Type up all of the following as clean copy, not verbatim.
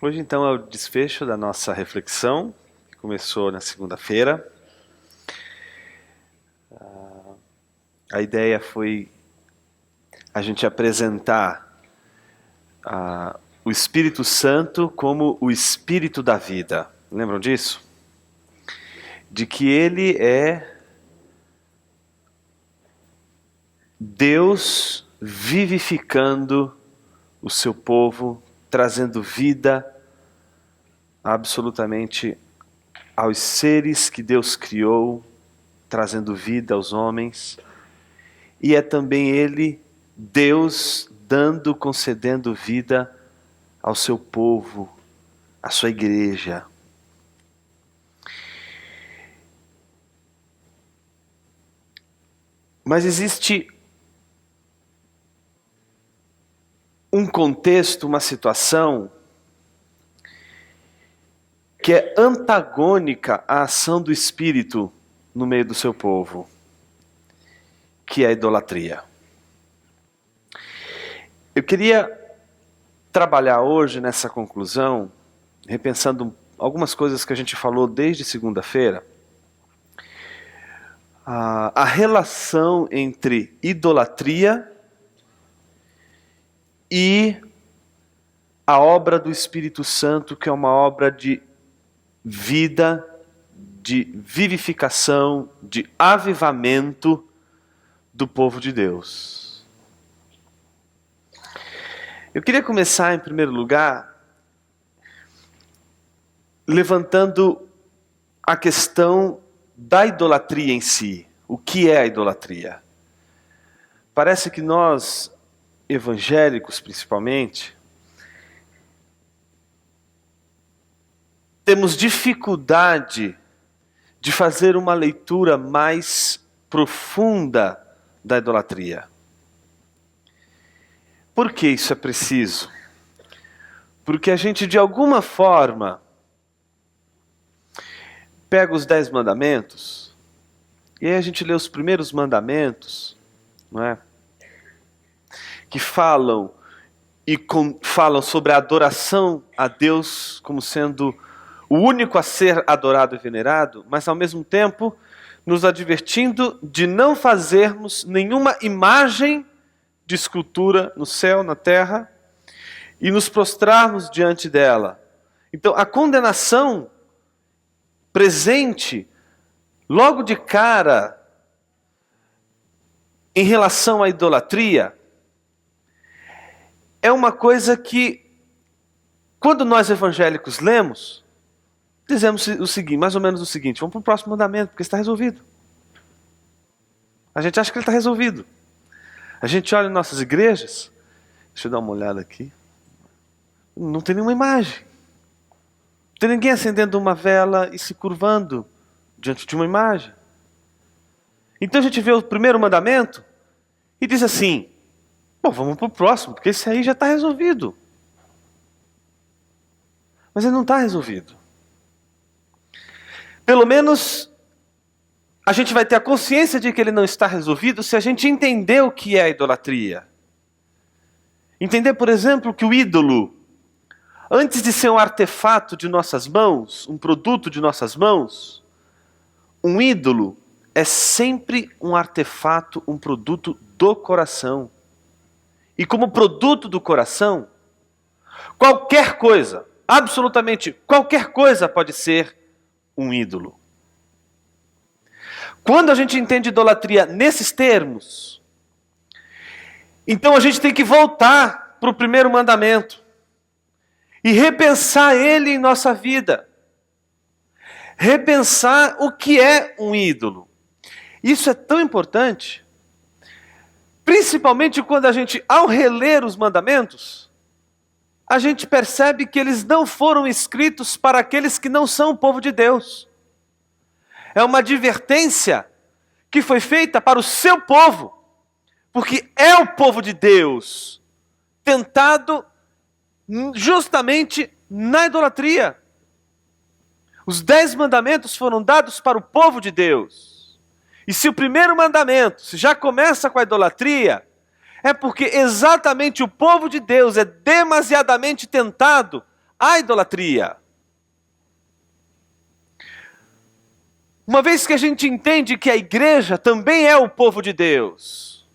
Hoje, então, é o desfecho da nossa reflexão, que começou na segunda-feira. A ideia foi a gente apresentar o Espírito Santo como o Espírito da vida. Lembram disso? De que ele é Deus vivificando o seu povo, trazendo vida absolutamente aos seres que Deus criou, trazendo vida aos homens. E é também ele, Deus, concedendo vida ao seu povo, à sua igreja. Mas existe um contexto, uma situação que é antagônica à ação do Espírito no meio do seu povo, que é a idolatria. Eu queria trabalhar hoje nessa conclusão, repensando algumas coisas que a gente falou desde segunda-feira, a relação entre idolatria e a obra do Espírito Santo, que é uma obra de vida, de vivificação, de avivamento do povo de Deus. Eu queria começar, em primeiro lugar, levantando a questão da idolatria em si. O que é a idolatria? Parece que nós, evangélicos principalmente, temos dificuldade de fazer uma leitura mais profunda da idolatria. Por que isso é preciso? Porque a gente, de alguma forma, pega os 10 mandamentos, e aí a gente lê os primeiros mandamentos, não é? Que falam sobre a adoração a Deus como sendo o único a ser adorado e venerado, mas ao mesmo tempo nos advertindo de não fazermos nenhuma imagem de escultura no céu, na terra, e nos prostrarmos diante dela. Então, a condenação presente, logo de cara, em relação à idolatria, é uma coisa que, quando nós evangélicos lemos, dizemos o seguinte, mais ou menos o seguinte: vamos para o próximo mandamento, porque está resolvido. A gente acha que ele está resolvido. A gente olha em nossas igrejas, deixa eu dar uma olhada aqui, não tem nenhuma imagem. Não tem ninguém acendendo uma vela e se curvando diante de uma imagem. Então a gente vê o primeiro mandamento e diz assim: bom, vamos para o próximo, porque esse aí já está resolvido. Mas ele não está resolvido. Pelo menos a gente vai ter a consciência de que ele não está resolvido se a gente entender o que é a idolatria. Entender, por exemplo, que o ídolo, antes de ser um artefato de nossas mãos, um produto de nossas mãos, um ídolo é sempre um artefato, um produto do coração. E como produto do coração, qualquer coisa, absolutamente qualquer coisa pode ser um ídolo. Quando a gente entende idolatria nesses termos, então a gente tem que voltar para o primeiro mandamento e repensar ele em nossa vida. Repensar o que é um ídolo. Isso é tão importante, principalmente quando a gente, ao reler os mandamentos, a gente percebe que eles não foram escritos para aqueles que não são o povo de Deus. É uma advertência que foi feita para o seu povo, porque é o povo de Deus tentado justamente na idolatria. Os 10 mandamentos foram dados para o povo de Deus. E se o primeiro mandamento já começa com a idolatria, é porque exatamente o povo de Deus é demasiadamente tentado à idolatria. Uma vez que a gente entende que a igreja também é o povo de Deus,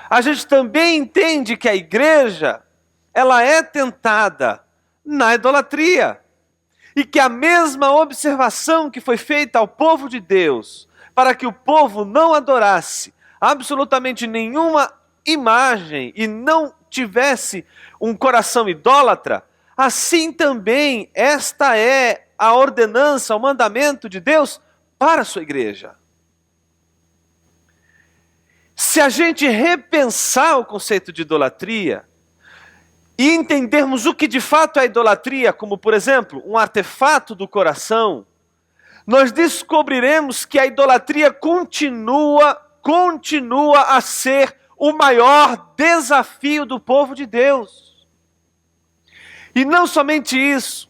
a gente também entende que a igreja, ela é tentada na idolatria. E que a mesma observação que foi feita ao povo de Deus, para que o povo não adorasse absolutamente nenhuma imagem e não tivesse um coração idólatra, assim também esta é a ordenança, o mandamento de Deus para a sua igreja. Se a gente repensar o conceito de idolatria e entendermos o que de fato é a idolatria, como por exemplo, um artefato do coração, nós descobriremos que a idolatria continua a ser o maior desafio do povo de Deus. E não somente isso,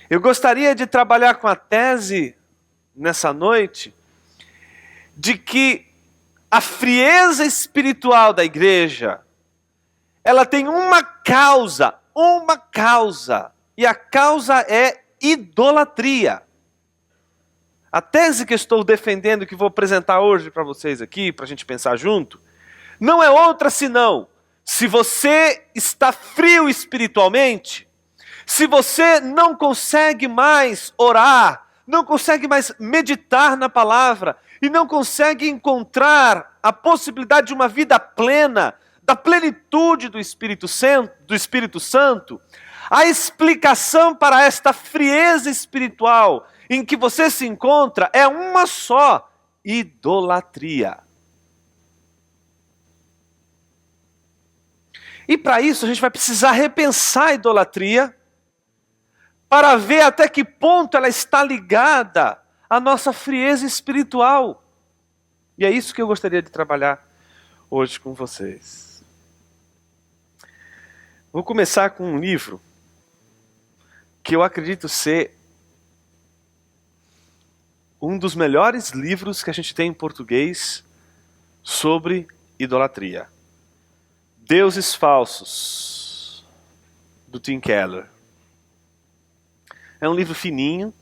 eu gostaria de trabalhar com a tese nessa noite de que a frieza espiritual da igreja, ela tem uma causa, e a causa é idolatria. A tese que eu estou defendendo, que vou apresentar hoje para vocês aqui, para a gente pensar junto, não é outra senão, se você está frio espiritualmente, se você não consegue mais orar, não consegue mais meditar na palavra, e não consegue encontrar a possibilidade de uma vida plena, da plenitude do Espírito Santo, a explicação para esta frieza espiritual em que você se encontra é uma só: idolatria. E para isso a gente vai precisar repensar a idolatria, para ver até que ponto ela está ligada à nossa frieza espiritual. E é isso que eu gostaria de trabalhar hoje com vocês. Vou começar com um livro que eu acredito ser um dos melhores livros que a gente tem em português sobre idolatria. Deuses Falsos, do Tim Keller. É um livro fininho,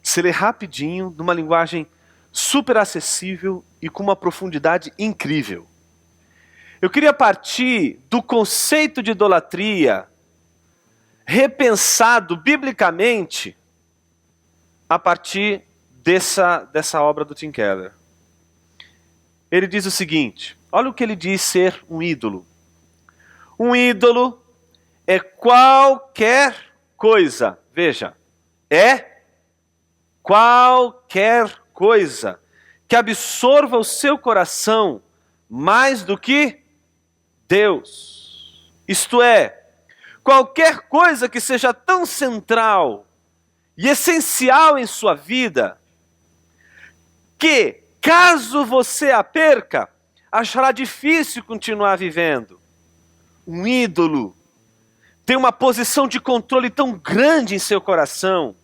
se lê rapidinho, numa linguagem super acessível e com uma profundidade incrível. Eu queria partir do conceito de idolatria repensado biblicamente a partir dessa obra do Tim Keller. Ele diz o seguinte, olha o que ele diz ser um ídolo. Um ídolo é qualquer coisa, veja, é qualquer coisa que absorva o seu coração mais do que Deus. Isto é, qualquer coisa que seja tão central e essencial em sua vida, que, caso você a perca, achará difícil continuar vivendo. Um ídolo tem uma posição de controle tão grande em seu coração,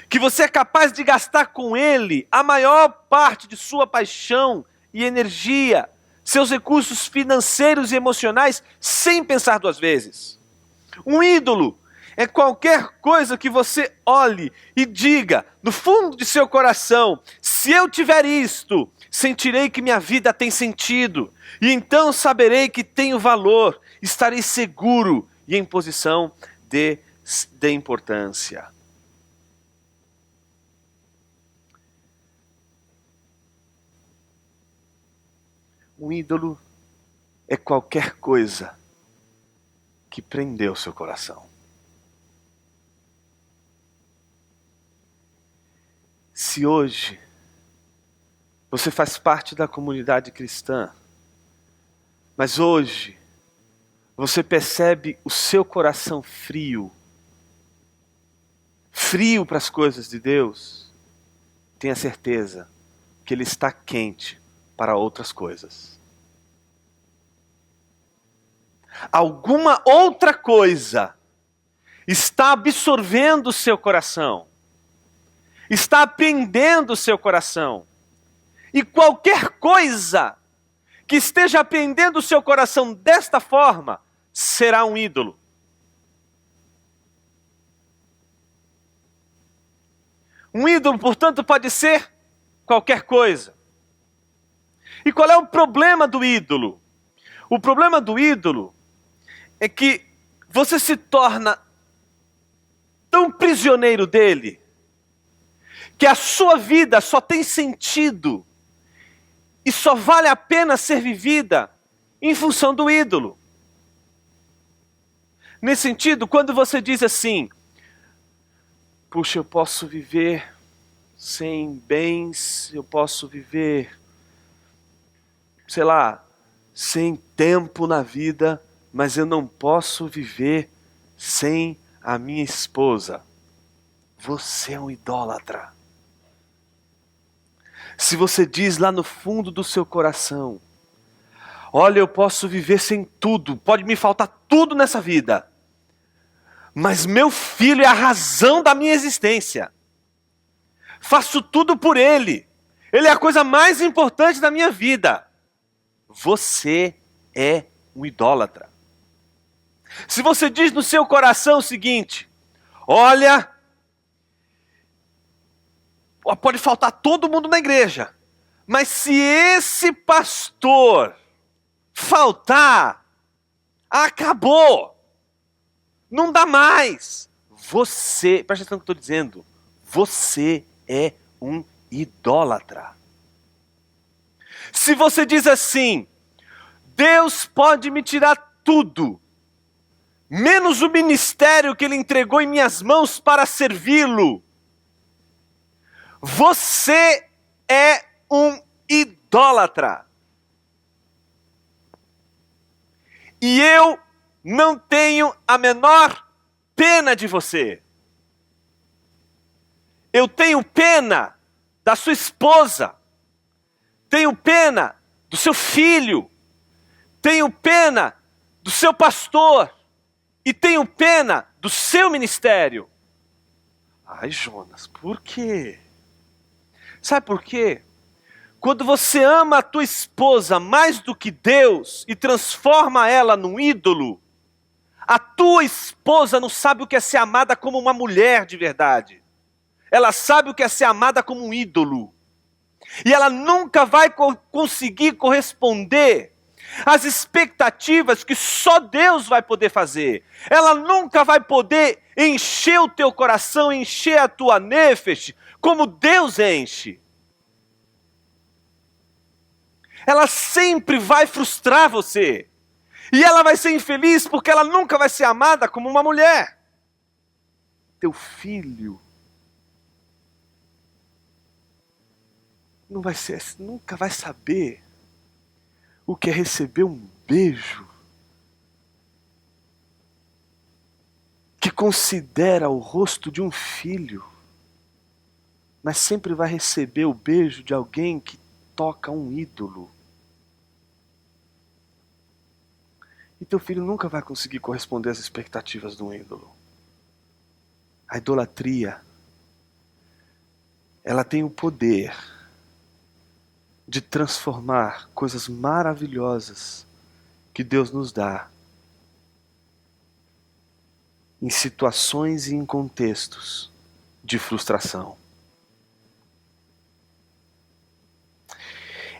que você é capaz de gastar com ele a maior parte de sua paixão e energia, seus recursos financeiros e emocionais, sem pensar duas vezes. Um ídolo é qualquer coisa que você olhe e diga, no fundo de seu coração, se eu tiver isto, sentirei que minha vida tem sentido, e então saberei que tenho valor, estarei seguro e em posição de importância. Um ídolo é qualquer coisa que prendeu seu coração. Se hoje você faz parte da comunidade cristã, mas hoje você percebe o seu coração frio para as coisas de Deus, tenha certeza que ele está quente para outras coisas. Alguma outra coisa está absorvendo o seu coração, está apreendendo o seu coração. E qualquer coisa que esteja apreendendo o seu coração desta forma, será um ídolo. Um ídolo, portanto, pode ser qualquer coisa. E qual é o problema do ídolo? O problema do ídolo é que você se torna tão prisioneiro dele, que a sua vida só tem sentido e só vale a pena ser vivida em função do ídolo. Nesse sentido, quando você diz assim, puxa, eu posso viver sem bens, eu posso viver, sei lá, sem tempo na vida, mas eu não posso viver sem a minha esposa. Você é um idólatra. Se você diz lá no fundo do seu coração, olha, eu posso viver sem tudo, pode me faltar tudo nessa vida, mas meu filho é a razão da minha existência. Faço tudo por ele. Ele é a coisa mais importante da minha vida. Você é um idólatra. Se você diz no seu coração o seguinte, olha, pode faltar todo mundo na igreja, mas se esse pastor faltar, acabou. Não dá mais. Você, presta atenção no que eu estou dizendo, você é um idólatra. Se você diz assim, Deus pode me tirar tudo, menos o ministério que Ele entregou em minhas mãos para servi-lo, você é um idólatra. E eu não tenho a menor pena de você. Eu tenho pena da sua esposa. Tenho pena do seu filho. Tenho pena do seu pastor. E tenho pena do seu ministério. Ai, Jonas, por quê? Sabe por quê? Quando você ama a tua esposa mais do que Deus e transforma ela num ídolo, a tua esposa não sabe o que é ser amada como uma mulher de verdade. Ela sabe o que é ser amada como um ídolo. E ela nunca vai conseguir corresponder às expectativas que só Deus vai poder fazer. Ela nunca vai poder encher o teu coração, encher a tua nefesh, como Deus enche. Ela sempre vai frustrar você. E ela vai ser infeliz porque ela nunca vai ser amada como uma mulher. Teu filho nunca vai saber o que é receber um beijo que considera o rosto de um filho, mas sempre vai receber o beijo de alguém que toca um ídolo. E teu filho nunca vai conseguir corresponder às expectativas de um ídolo. A idolatria, ela tem o poder de transformar coisas maravilhosas que Deus nos dá em situações e em contextos de frustração.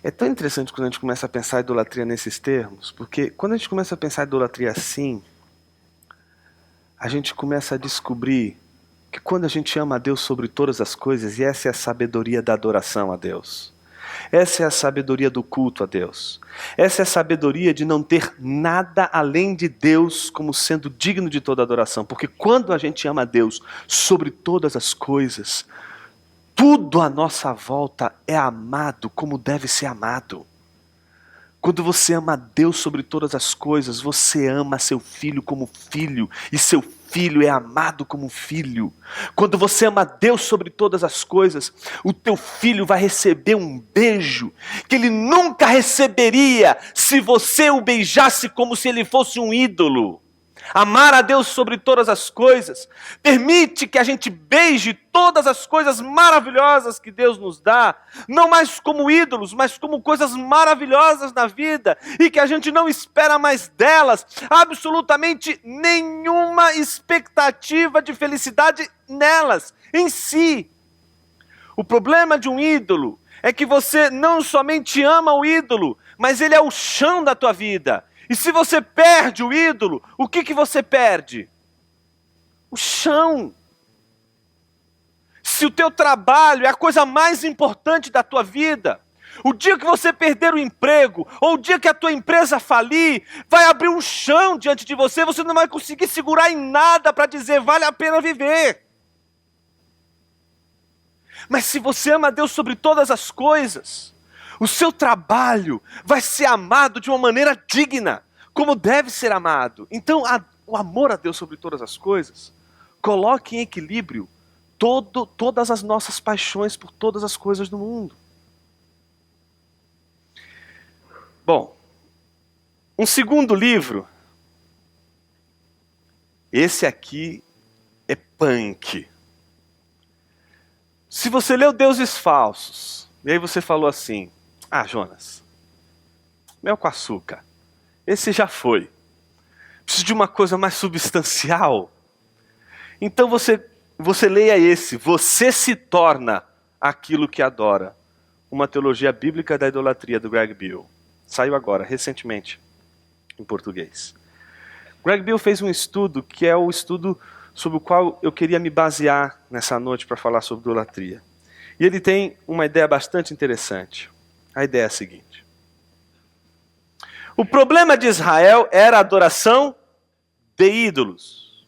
É tão interessante quando a gente começa a pensar a idolatria nesses termos, porque quando a gente começa a pensar a idolatria assim, a gente começa a descobrir que quando a gente ama a Deus sobre todas as coisas, e essa é a sabedoria da adoração a Deus, essa é a sabedoria do culto a Deus, essa é a sabedoria de não ter nada além de Deus como sendo digno de toda adoração, porque quando a gente ama a Deus sobre todas as coisas, tudo à nossa volta é amado como deve ser amado. Quando você ama a Deus sobre todas as coisas, você ama seu filho como filho, e seu filho é amado como filho. Quando você ama a Deus sobre todas as coisas, o teu filho vai receber um beijo que ele nunca receberia se você o beijasse como se ele fosse um ídolo. Amar a Deus sobre todas as coisas permite que a gente beije todas as coisas maravilhosas que Deus nos dá, não mais como ídolos, mas como coisas maravilhosas na vida, e que a gente não espera mais delas absolutamente nenhuma expectativa de felicidade nelas, em si. O problema de um ídolo é que você não somente ama o ídolo, mas ele é o chão da tua vida. E se você perde o ídolo, o que você perde? O chão. Se o teu trabalho é a coisa mais importante da tua vida, o dia que você perder o emprego, ou o dia que a tua empresa falir, vai abrir um chão diante de você, você não vai conseguir segurar em nada para dizer vale a pena viver. Mas se você ama a Deus sobre todas as coisas, o seu trabalho vai ser amado de uma maneira digna, como deve ser amado. Então, o amor a Deus sobre todas as coisas, coloque em equilíbrio todas as nossas paixões por todas as coisas do mundo. Bom, um segundo livro, esse aqui é punk. Se você leu Deuses Falsos, e aí você falou assim, Jonas, mel com açúcar, esse já foi. Preciso de uma coisa mais substancial. Então você leia esse, Você se torna aquilo que adora. Uma teologia bíblica da idolatria, do Greg Beale. Saiu agora, recentemente, em português. Greg Beale fez um estudo, que é o estudo sobre o qual eu queria me basear nessa noite para falar sobre idolatria. E ele tem uma ideia bastante interessante. A ideia é a seguinte. O problema de Israel era a adoração de ídolos.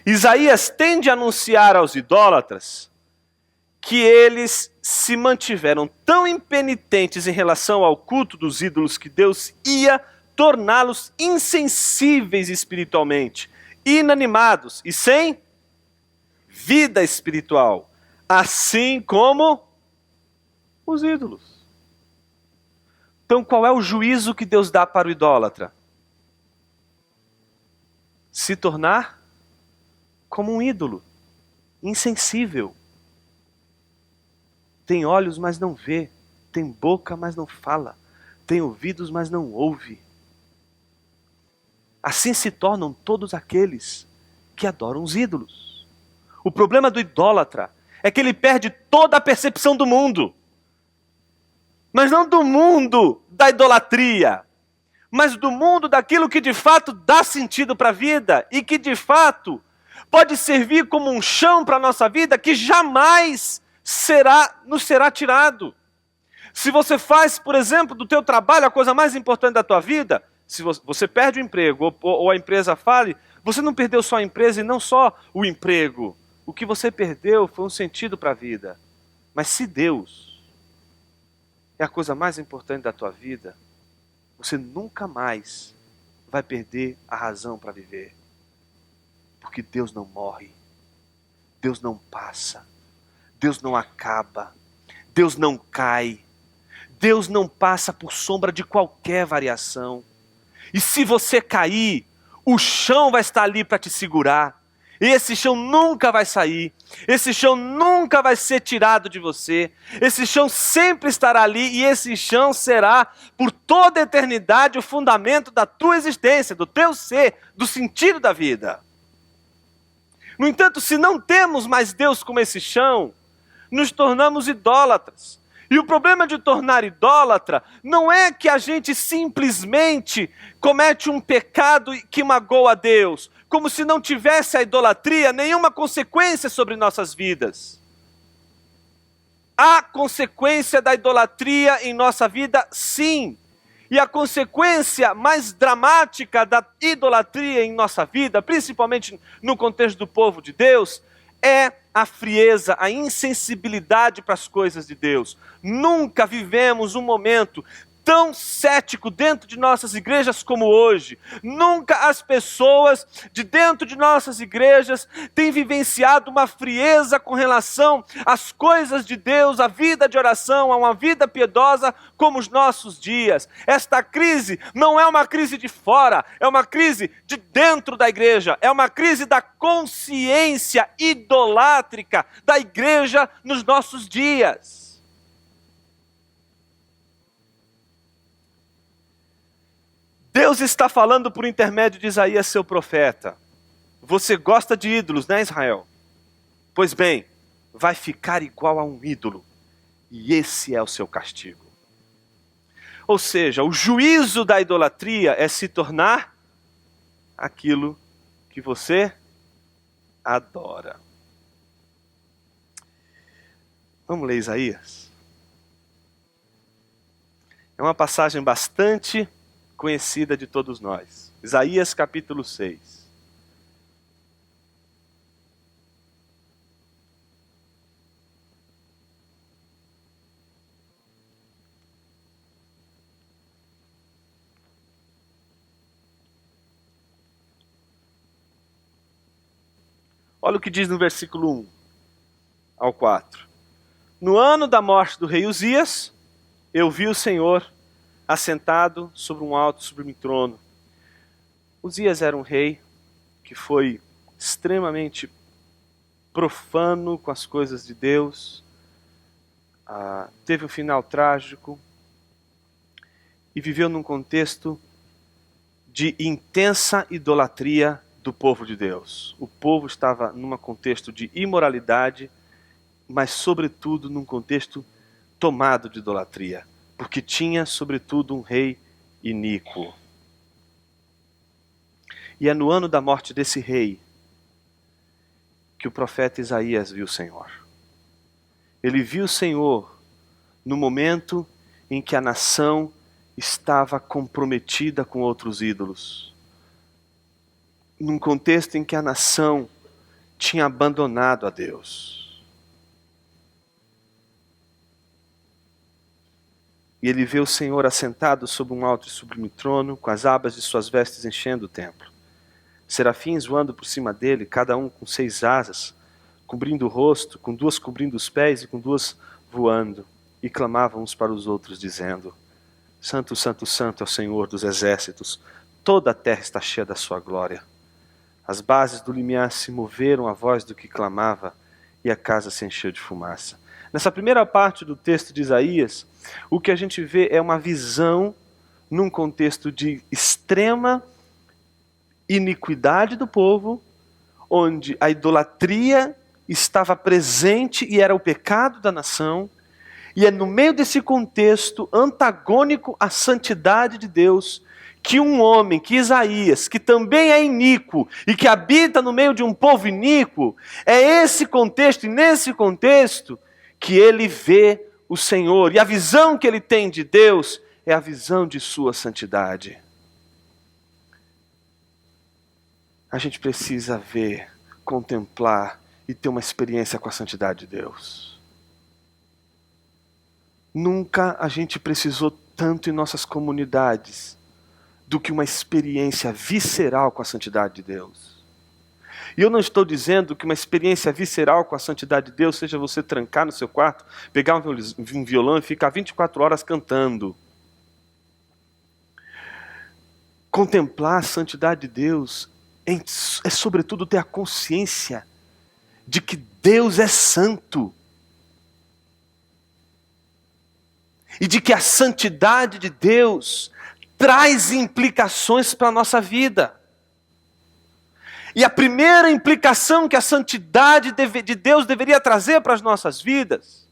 Isaías tende a anunciar aos idólatras que eles se mantiveram tão impenitentes em relação ao culto dos ídolos que Deus ia torná-los insensíveis espiritualmente, inanimados e sem vida espiritual, assim como os ídolos. Então, qual é o juízo que Deus dá para o idólatra? Se tornar como um ídolo, insensível. Tem olhos, mas não vê. Tem boca, mas não fala. Tem ouvidos, mas não ouve. Assim se tornam todos aqueles que adoram os ídolos. O problema do idólatra é que ele perde toda a percepção do mundo. Mas não do mundo da idolatria, mas do mundo daquilo que de fato dá sentido para a vida e que de fato pode servir como um chão para a nossa vida que jamais nos será tirado. Se você faz, por exemplo, do teu trabalho a coisa mais importante da tua vida, se você perde o emprego ou a empresa fale, você não perdeu só a empresa e não só o emprego. O que você perdeu foi um sentido para a vida. Mas se Deus é a coisa mais importante da tua vida, você nunca mais vai perder a razão para viver. Porque Deus não morre, Deus não passa, Deus não acaba, Deus não cai, Deus não passa por sombra de qualquer variação. E se você cair, o chão vai estar ali para te segurar. E esse chão nunca vai sair. Esse chão nunca vai ser tirado de você. Esse chão sempre estará ali e esse chão será por toda a eternidade o fundamento da tua existência, do teu ser, do sentido da vida. No entanto, se não temos mais Deus como esse chão, nos tornamos idólatras. E o problema de tornar idólatra não é que a gente simplesmente comete um pecado que magoa a Deus, como se não tivesse a idolatria nenhuma consequência sobre nossas vidas. Há consequência da idolatria em nossa vida, sim. E a consequência mais dramática da idolatria em nossa vida, principalmente no contexto do povo de Deus, é a frieza, a insensibilidade para as coisas de Deus. Nunca vivemos um momento tão cético dentro de nossas igrejas como hoje. Nunca as pessoas de dentro de nossas igrejas têm vivenciado uma frieza com relação às coisas de Deus, à vida de oração, a uma vida piedosa como os nossos dias. Esta crise não é uma crise de fora, é uma crise de dentro da igreja, é uma crise da consciência idolátrica da igreja nos nossos dias. Deus está falando por intermédio de Isaías, seu profeta. Você gosta de ídolos, né, Israel? Pois bem, vai ficar igual a um ídolo. E esse é o seu castigo. Ou seja, o juízo da idolatria é se tornar aquilo que você adora. Vamos ler Isaías? É uma passagem bastante conhecida de todos nós. Isaías capítulo 6. Olha o que diz no versículo 1 ao 4. No ano da morte do rei Uzias, eu vi o Senhor assentado sobre um alto e sublime trono. Uzias era um rei que foi extremamente profano com as coisas de Deus, teve um final trágico e viveu num contexto de intensa idolatria do povo de Deus. O povo estava num contexto de imoralidade, mas sobretudo num contexto tomado de idolatria, porque tinha sobretudo um rei iníquo. E é no ano da morte desse rei que o profeta Isaías viu o Senhor. Ele viu o Senhor no momento em que a nação estava comprometida com outros ídolos. Num contexto em que a nação tinha abandonado a Deus. E ele vê o Senhor assentado sobre um alto e sublime trono, com as abas de suas vestes enchendo o templo. Serafins voando por cima dele, cada um com 6 asas, cobrindo o rosto, com 2 cobrindo os pés e com 2 voando. E clamavam uns para os outros, dizendo: Santo, Santo, Santo é o Senhor dos exércitos, toda a terra está cheia da sua glória. As bases do limiar se moveram à voz do que clamava, e a casa se encheu de fumaça. Nessa primeira parte do texto de Isaías, o que a gente vê é uma visão num contexto de extrema iniquidade do povo, onde a idolatria estava presente e era o pecado da nação, e é no meio desse contexto antagônico à santidade de Deus, que um homem, que Isaías, que também é iníquo e que habita no meio de um povo iníquo, é esse contexto, e nesse contexto, que ele vê o Senhor. E a visão que ele tem de Deus é a visão de sua santidade. A gente precisa ver, contemplar e ter uma experiência com a santidade de Deus. Nunca a gente precisou tanto em nossas comunidades do que uma experiência visceral com a santidade de Deus. E eu não estou dizendo que uma experiência visceral com a santidade de Deus seja você trancar no seu quarto, pegar um violão e ficar 24 horas cantando. Contemplar a santidade de Deus é sobretudo ter a consciência de que Deus é santo. E de que a santidade de Deus traz implicações para a nossa vida. E a primeira implicação que a santidade de Deus deveria trazer para as nossas vidas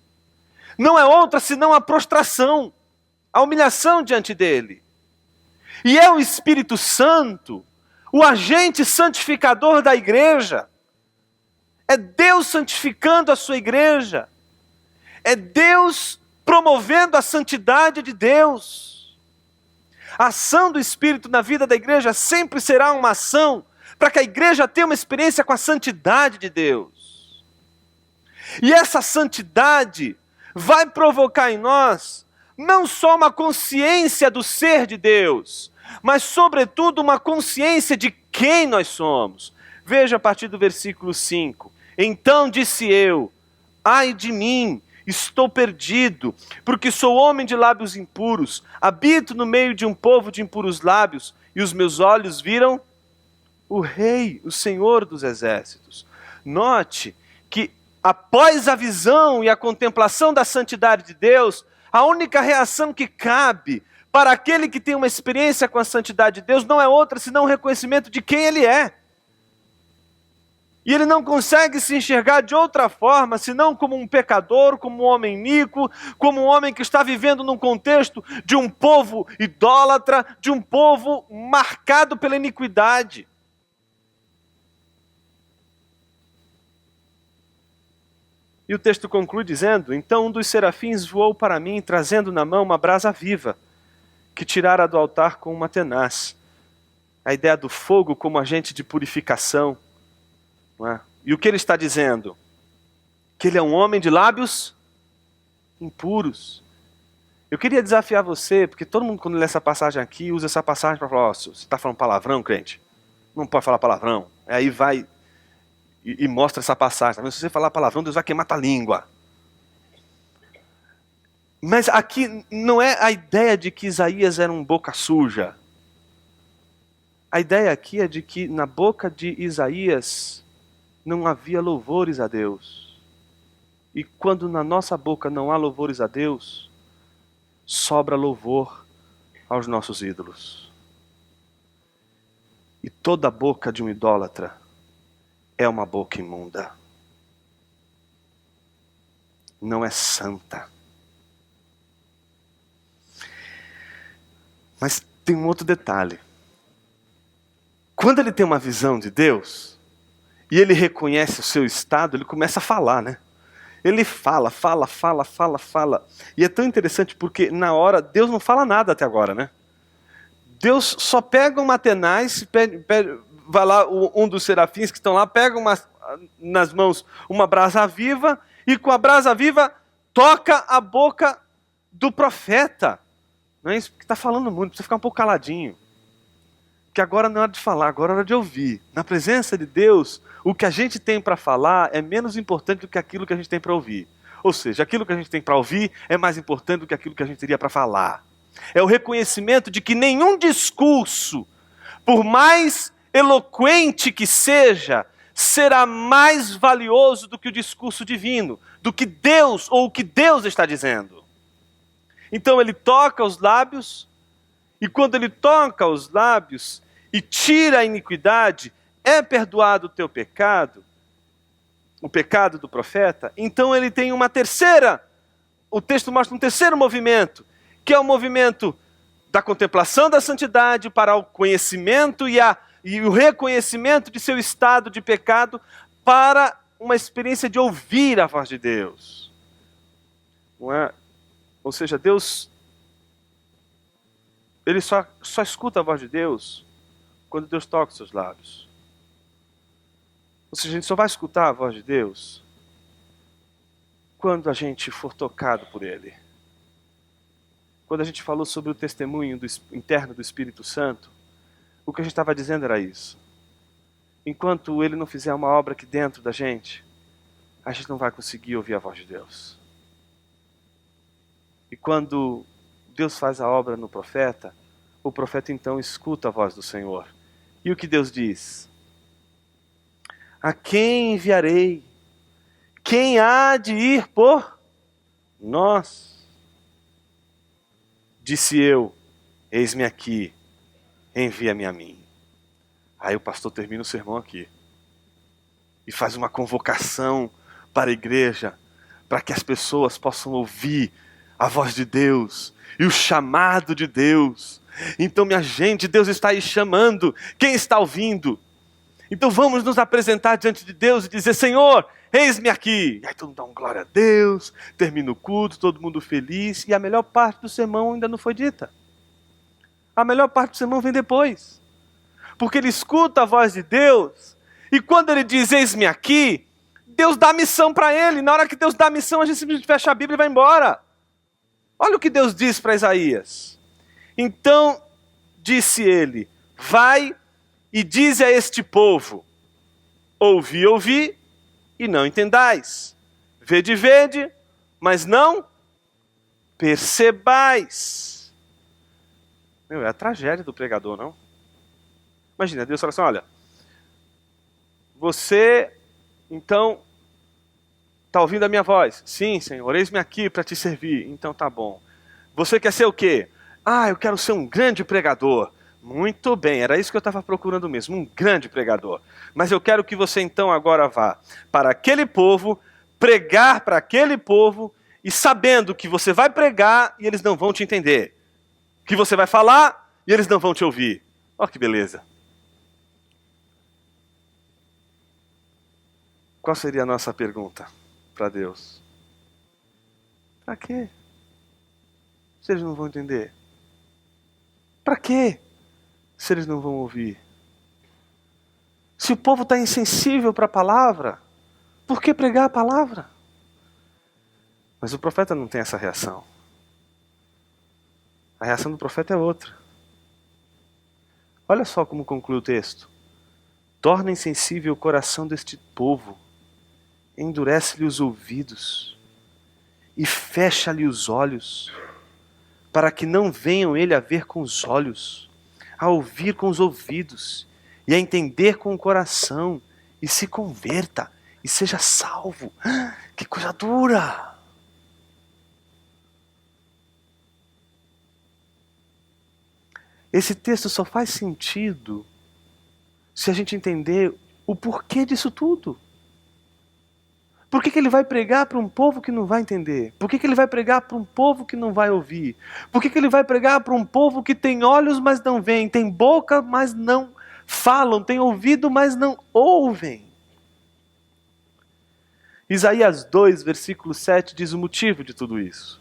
não é outra senão a prostração, a humilhação diante dele. E é o Espírito Santo, o agente santificador da igreja. É Deus santificando a sua igreja. É Deus promovendo a santidade de Deus. A ação do Espírito na vida da igreja sempre será uma ação para que a igreja tenha uma experiência com a santidade de Deus. E essa santidade vai provocar em nós não só uma consciência do ser de Deus, mas sobretudo uma consciência de quem nós somos. Veja a partir do versículo 5. Então disse eu: ai de mim, estou perdido, porque sou homem de lábios impuros, habito no meio de um povo de impuros lábios, e os meus olhos viram o Rei, o Senhor dos exércitos. Note que após a visão e a contemplação da santidade de Deus, a única reação que cabe para aquele que tem uma experiência com a santidade de Deus não é outra senão o reconhecimento de quem Ele é. E ele não consegue se enxergar de outra forma, senão como um pecador, como um homem iníquo, como um homem que está vivendo num contexto de um povo idólatra, de um povo marcado pela iniquidade. E o texto conclui dizendo: então um dos serafins voou para mim, trazendo na mão uma brasa viva, que tirara do altar com uma tenaz. A ideia do fogo como agente de purificação. Não é? E o que ele está dizendo? Que ele é um homem de lábios impuros. Eu queria desafiar você, porque todo mundo quando lê essa passagem aqui, usa essa passagem para falar: você está falando palavrão, crente? Não pode falar palavrão. Aí vai e mostra essa passagem. Se você falar palavrão, Deus vai queimar tua língua. Mas aqui não é a ideia de que Isaías era um boca suja. A ideia aqui é de que na boca de Isaías não havia louvores a Deus. E quando na nossa boca não há louvores a Deus, sobra louvor aos nossos ídolos. E toda boca de um idólatra é uma boca imunda. Não é santa. Mas tem um outro detalhe. Quando ele tem uma visão de Deus, e ele reconhece o seu estado, ele começa a falar, né? Ele fala. E é tão interessante porque na hora, Deus não fala nada até agora, né? Deus só pega uma tenaz, vai lá um dos serafins que estão lá, pega nas mãos uma brasa viva, e com a brasa viva toca a boca do profeta. Não é isso que está falando muito, precisa ficar um pouco caladinho. Que agora não é hora de falar, agora é hora de ouvir. Na presença de Deus, o que a gente tem para falar é menos importante do que aquilo que a gente tem para ouvir. Ou seja, aquilo que a gente tem para ouvir é mais importante do que aquilo que a gente teria para falar. É o reconhecimento de que nenhum discurso, por mais eloquente que seja, será mais valioso do que o discurso divino, do que Deus ou o que Deus está dizendo. Então ele toca os lábios, e quando ele toca os lábios e tira a iniquidade, é perdoado o teu pecado, o pecado do profeta. Então ele tem uma terceira, o texto mostra um terceiro movimento, que é o movimento da contemplação da santidade para o conhecimento e o reconhecimento de seu estado de pecado, para uma experiência de ouvir a voz de Deus. Não é? Ou seja, Deus, ele só escuta a voz de Deus quando Deus toca os seus lábios. Ou seja, a gente só vai escutar a voz de Deus quando a gente for tocado por Ele. Quando a gente falou sobre o testemunho interno do Espírito Santo, o que a gente estava dizendo era isso. Enquanto Ele não fizer uma obra aqui dentro da gente, a gente não vai conseguir ouvir a voz de Deus. E quando Deus faz a obra no profeta, o profeta então escuta a voz do Senhor. E o que Deus diz? A quem enviarei? Quem há de ir por nós? Disse eu, eis-me aqui, envia-me a mim. Aí o pastor termina o sermão aqui. E faz uma convocação para a igreja, para que as pessoas possam ouvir a voz de Deus e o chamado de Deus. Então, minha gente, Deus está aí chamando. Quem está ouvindo? Então vamos nos apresentar diante de Deus e dizer: Senhor, eis-me aqui. E aí todo mundo dá um glória a Deus, termina o culto, todo mundo feliz. E a melhor parte do sermão ainda não foi dita. A melhor parte do sermão vem depois. Porque ele escuta a voz de Deus, e quando ele diz eis-me aqui, Deus dá missão para ele. Na hora que Deus dá missão, a gente simplesmente fecha a Bíblia e vai embora. Olha o que Deus diz para Isaías. Então disse ele: vai e dize a este povo: ouvi, ouvi, e não entendais. Vede, vede, mas não percebais. Meu, é a tragédia do pregador, não? Imagina, Deus fala assim: olha, você, então, está ouvindo a minha voz? Sim, Senhor, eis-me aqui para te servir. Então tá bom. Você quer ser o quê? Eu quero ser um grande pregador. Muito bem, era isso que eu estava procurando mesmo, um grande pregador. Mas eu quero que você então agora vá para aquele povo, pregar para aquele povo, e sabendo que você vai pregar e eles não vão te entender. Que você vai falar e eles não vão te ouvir. Olha que beleza. Qual seria a nossa pergunta para Deus? Para quê? Se eles não vão entender. Para quê? Se eles não vão ouvir. Se o povo está insensível para a palavra, por que pregar a palavra? Mas o profeta não tem essa reação. A reação do profeta é outra. Olha só como conclui o texto. Torna insensível o coração deste povo, endurece-lhe os ouvidos e fecha-lhe os olhos, para que não venham ele a ver com os olhos, a ouvir com os ouvidos e a entender com o coração, e se converta e seja salvo. Que coisa dura! Esse texto só faz sentido se a gente entender o porquê disso tudo. Por que ele vai pregar para um povo que não vai entender? Por que ele vai pregar para um povo que não vai ouvir? Por que ele vai pregar para um povo que tem olhos, mas não veem, tem boca, mas não falam, tem ouvido, mas não ouvem? Isaías 2, versículo 7 diz o motivo de tudo isso.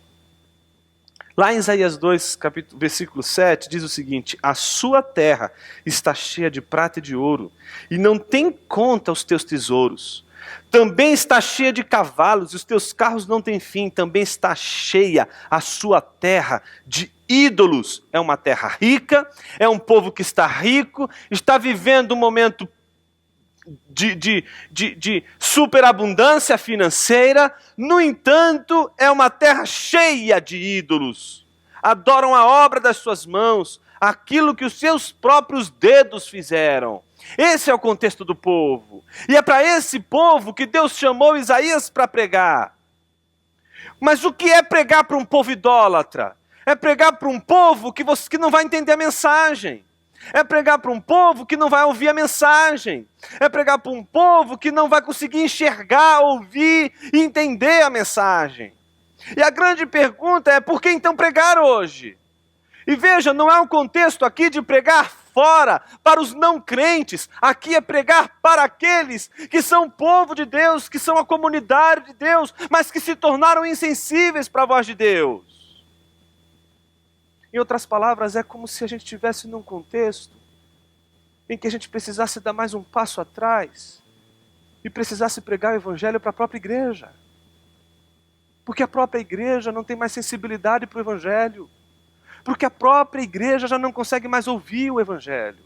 Lá em Isaías 2, versículo 7, diz o seguinte: a sua terra está cheia de prata e de ouro, e não tem conta os teus tesouros. Também está cheia de cavalos, e os teus carros não têm fim. Também está cheia a sua terra de ídolos. É uma terra rica, é um povo que está rico, está vivendo um momento de superabundância financeira. No entanto, é uma terra cheia de ídolos. Adoram a obra das suas mãos, aquilo que os seus próprios dedos fizeram. Esse é o contexto do povo. E é para esse povo que Deus chamou Isaías para pregar. Mas o que é pregar para um povo idólatra? É pregar para um povo que não vai entender a mensagem. É pregar para um povo que não vai ouvir a mensagem. É pregar para um povo que não vai conseguir enxergar, ouvir e entender a mensagem. E a grande pergunta é: por que então pregar hoje? E veja, não é um contexto aqui de pregar fora, para os não crentes. Aqui é pregar para aqueles que são povo de Deus, que são a comunidade de Deus, mas que se tornaram insensíveis para a voz de Deus. Em outras palavras, é como se a gente estivesse num contexto em que a gente precisasse dar mais um passo atrás e precisasse pregar o evangelho para a própria igreja. Porque a própria igreja não tem mais sensibilidade para o evangelho. Porque a própria igreja já não consegue mais ouvir o evangelho.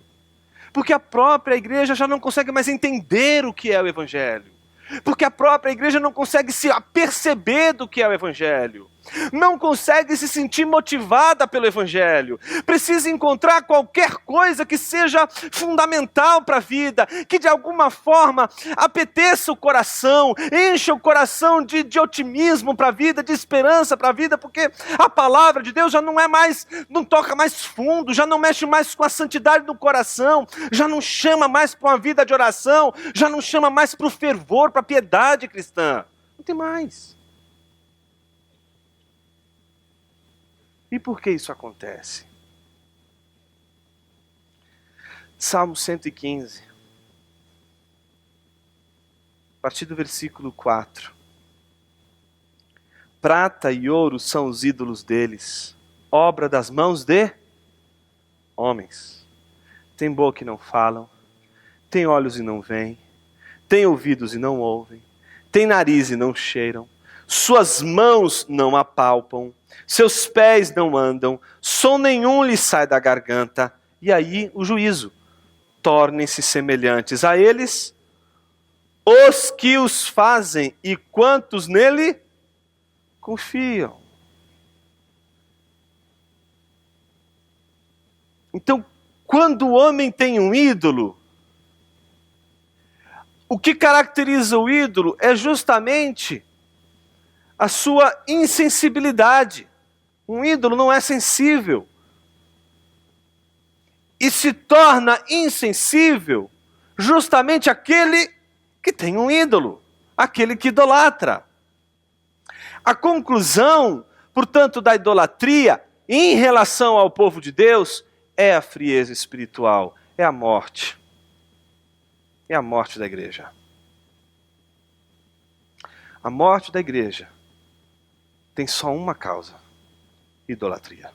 Porque a própria igreja já não consegue mais entender o que é o evangelho. Porque a própria igreja não consegue se aperceber do que é o evangelho. Não consegue se sentir motivada pelo evangelho. Precisa encontrar qualquer coisa que seja fundamental para a vida, que de alguma forma apeteça o coração, encha o coração de otimismo para a vida, de esperança para a vida, porque a palavra de Deus já não toca mais fundo, já não mexe mais com a santidade do coração, já não chama mais para uma vida de oração, já não chama mais para o fervor, para a piedade cristã. Não tem mais. E por que isso acontece? Salmo 115, a partir do versículo 4. Prata e ouro são os ídolos deles, obra das mãos de homens. Tem boca e não falam, tem olhos e não veem, tem ouvidos e não ouvem, tem nariz e não cheiram, suas mãos não apalpam, seus pés não andam, som nenhum lhes sai da garganta. E aí o juízo: tornem-se semelhantes a eles os que os fazem e quantos nele confiam. Então, quando o homem tem um ídolo, o que caracteriza o ídolo é justamente a sua insensibilidade. Um ídolo não é sensível. e se torna insensível justamente aquele que tem um ídolo, aquele que idolatra. A conclusão, portanto, da idolatria em relação ao povo de Deus é a frieza espiritual, é a morte. É a morte da igreja. A morte da igreja tem só uma causa: idolatria.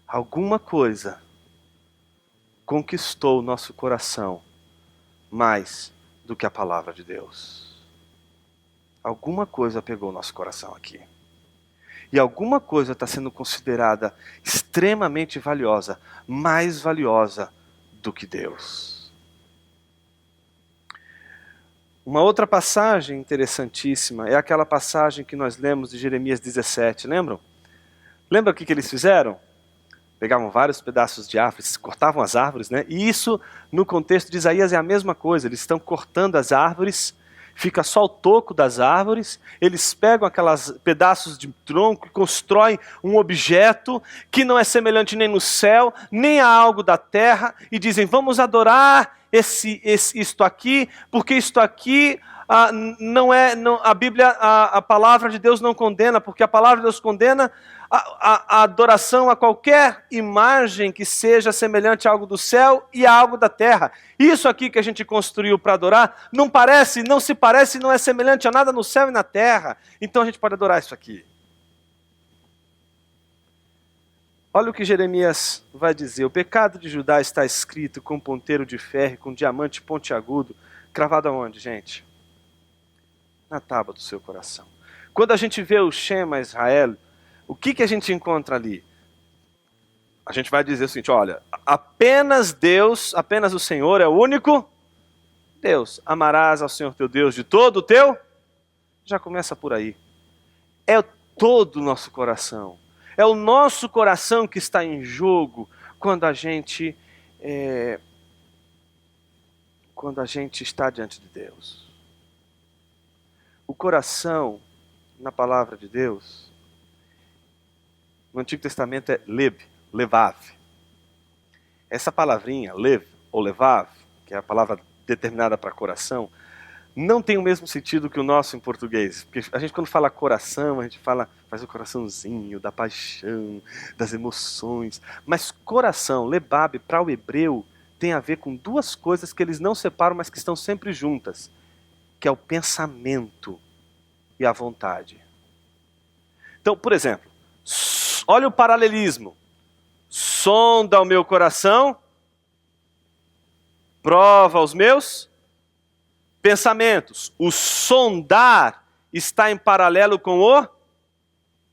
Alguma coisa conquistou o nosso coração mais do que a palavra de Deus. Alguma coisa pegou o nosso coração aqui. E alguma coisa está sendo considerada extremamente valiosa, mais valiosa do que Deus. Uma outra passagem interessantíssima é aquela passagem que nós lemos de Jeremias 17, lembram? Lembra o que eles fizeram? Pegavam vários pedaços de árvores, cortavam as árvores, né? E isso, no contexto de Isaías, é a mesma coisa. Eles estão cortando as árvores, fica só o toco das árvores, eles pegam aqueles pedaços de tronco e constroem um objeto que não é semelhante nem no céu, nem a algo da terra, e dizem, vamos adorar isto aqui, porque isto aqui a Bíblia, a palavra de Deus não condena, porque a palavra de Deus condena a adoração a qualquer imagem que seja semelhante a algo do céu e a algo da terra. Isso aqui que a gente construiu para adorar, não se parece, não é semelhante a nada no céu e na terra. Então a gente pode adorar isso aqui. Olha o que Jeremias vai dizer. O pecado de Judá está escrito com ponteiro de ferro, com diamante pontiagudo, cravado aonde, gente? Na tábua do seu coração. Quando a gente vê o Shema Israel, o que a gente encontra ali? A gente vai dizer o seguinte, olha, apenas Deus, apenas o Senhor é o único Deus. Amarás ao Senhor teu Deus de todo o teu... Já começa por aí. É todo o nosso coração. É o nosso coração que está em jogo quando a gente está diante de Deus. O coração, na palavra de Deus, no Antigo Testamento é levav. Essa palavrinha, lev ou levav, que é a palavra determinada para coração, não tem o mesmo sentido que o nosso em português. Porque a gente quando fala coração, a gente faz o coraçãozinho da paixão, das emoções. Mas coração, lebab, para o hebreu, tem a ver com duas coisas que eles não separam, mas que estão sempre juntas. Que é o pensamento e a vontade. Então, por exemplo, olha o paralelismo. Sonda o meu coração, prova os meus pensamentos. O sondar está em paralelo com o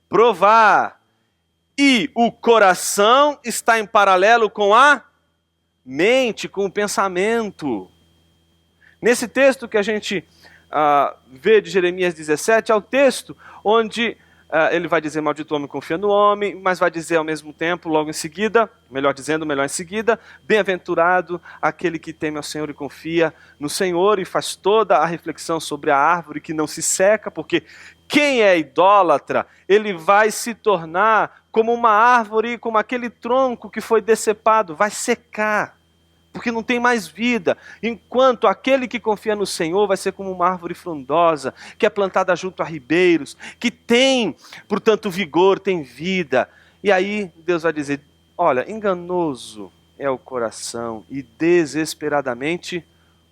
provar. E o coração está em paralelo com a mente, com o pensamento. Nesse texto que a gente vê de Jeremias 17, é o texto onde ele vai dizer, maldito homem confia no homem, mas vai dizer ao mesmo tempo, logo em seguida, melhor em seguida, bem-aventurado aquele que teme ao Senhor e confia no Senhor, e faz toda a reflexão sobre a árvore que não se seca, porque quem é idólatra, ele vai se tornar como uma árvore, como aquele tronco que foi decepado, vai secar, porque não tem mais vida, enquanto aquele que confia no Senhor vai ser como uma árvore frondosa, que é plantada junto a ribeiros, que tem, portanto, vigor, tem vida. E aí Deus vai dizer, olha, enganoso é o coração e desesperadamente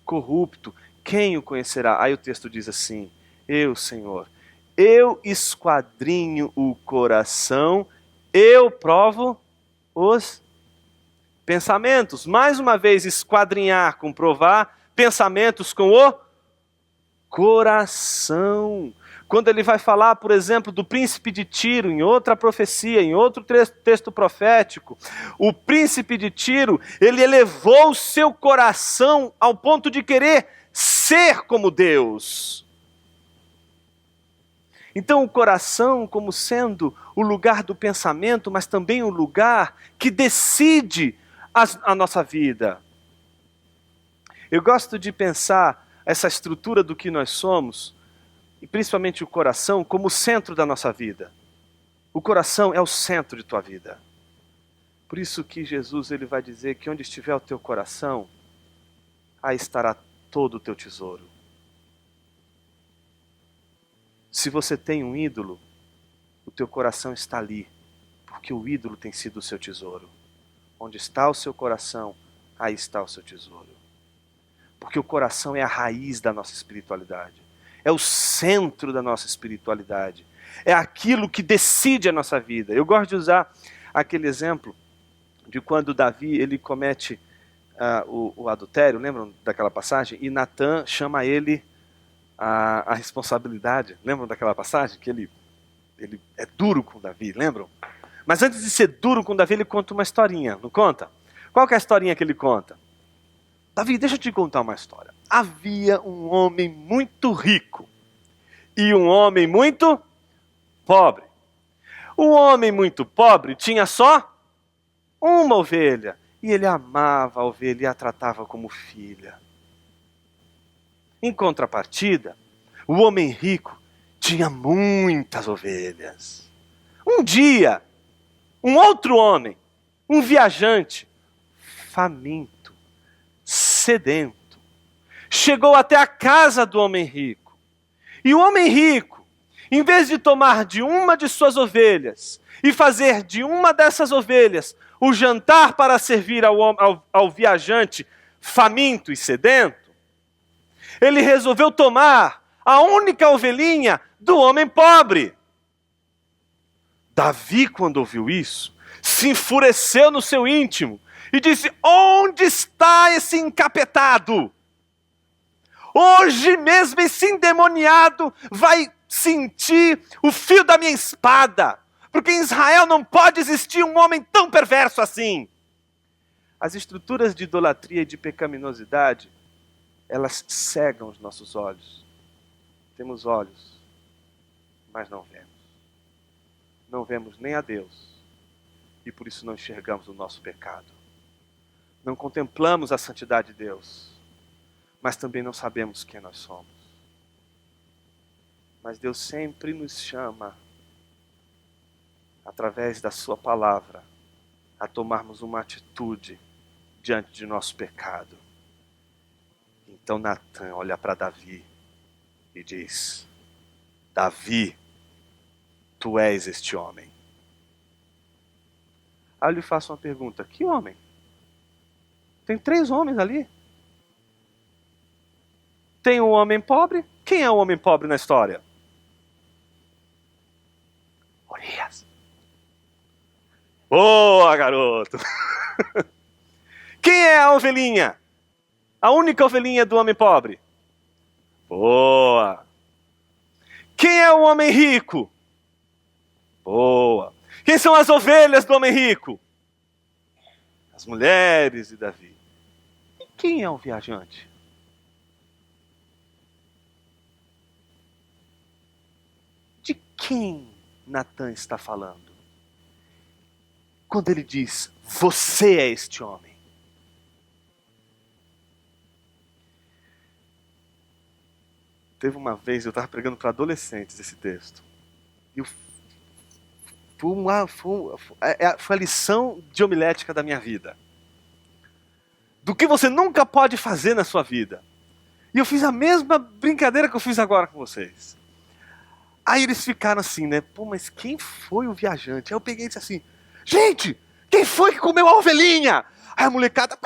corrupto, quem o conhecerá? Aí o texto diz assim, eu, Senhor, eu esquadrinho o coração, eu provo os pensamentos. Mais uma vez, esquadrinhar com provar, pensamentos com o coração. Quando ele vai falar, por exemplo, do príncipe de Tiro, em outra profecia, em outro texto profético, o príncipe de Tiro, ele elevou o seu coração ao ponto de querer ser como Deus. Então o coração como sendo o lugar do pensamento, mas também o lugar que decide a nossa vida. Eu gosto de pensar essa estrutura do que nós somos, e principalmente o coração, como o centro da nossa vida. O coração é o centro de tua vida. Por isso que Jesus ele vai dizer que onde estiver o teu coração, aí estará todo o teu tesouro. Se você tem um ídolo, o teu coração está ali, porque o ídolo tem sido o seu tesouro. Onde está o seu coração, aí está o seu tesouro. Porque o coração é a raiz da nossa espiritualidade. É o centro da nossa espiritualidade. É aquilo que decide a nossa vida. Eu gosto de usar aquele exemplo de quando Davi ele comete o adultério, lembram daquela passagem? E Natã chama ele a responsabilidade. Lembram daquela passagem? Que ele é duro com Davi, lembram? Mas antes de ser duro com Davi, ele conta uma historinha, não conta? Qual que é a historinha que ele conta? Davi, deixa eu te contar uma história. Havia um homem muito rico e um homem muito pobre. O homem muito pobre tinha só uma ovelha e ele amava a ovelha e a tratava como filha. Em contrapartida, o homem rico tinha muitas ovelhas. Um dia, um outro homem, um viajante, faminto, sedento, chegou até a casa do homem rico. E o homem rico, em vez de tomar de uma de suas ovelhas e fazer de uma dessas ovelhas o jantar para servir ao viajante faminto e sedento, ele resolveu tomar a única ovelhinha do homem pobre. Davi, quando ouviu isso, se enfureceu no seu íntimo e disse: onde está esse encapetado? Hoje mesmo esse endemoniado vai sentir o fio da minha espada, porque em Israel não pode existir um homem tão perverso assim. As estruturas de idolatria e de pecaminosidade, elas cegam os nossos olhos. Temos olhos, mas não vemos. Não vemos nem a Deus, e por isso não enxergamos o nosso pecado. Não contemplamos a santidade de Deus, mas também não sabemos quem nós somos. Mas Deus sempre nos chama, através da sua palavra, a tomarmos uma atitude diante de nosso pecado. Então Natã olha para Davi e diz: Davi, tu és este homem. Aí eu lhe faço uma pergunta: que homem? Tem 3 homens ali. Tem um homem pobre. Quem é o homem pobre na história? Urias. Boa, garoto! Quem é a ovelhinha? A única ovelhinha do homem pobre? Boa! Quem é o homem rico? Boa! Quem são as ovelhas do homem rico? As mulheres de Davi. E quem é o viajante? De quem Natã está falando? Quando ele diz: você é este homem. Teve uma vez, eu estava pregando para adolescentes esse texto. E foi a lição de homilética da minha vida. Do que você nunca pode fazer na sua vida. E eu fiz a mesma brincadeira que eu fiz agora com vocês. Aí eles ficaram assim, né? Pô, mas quem foi o viajante? Aí eu peguei e disse assim: gente, quem foi que comeu a ovelhinha? Aí a molecada...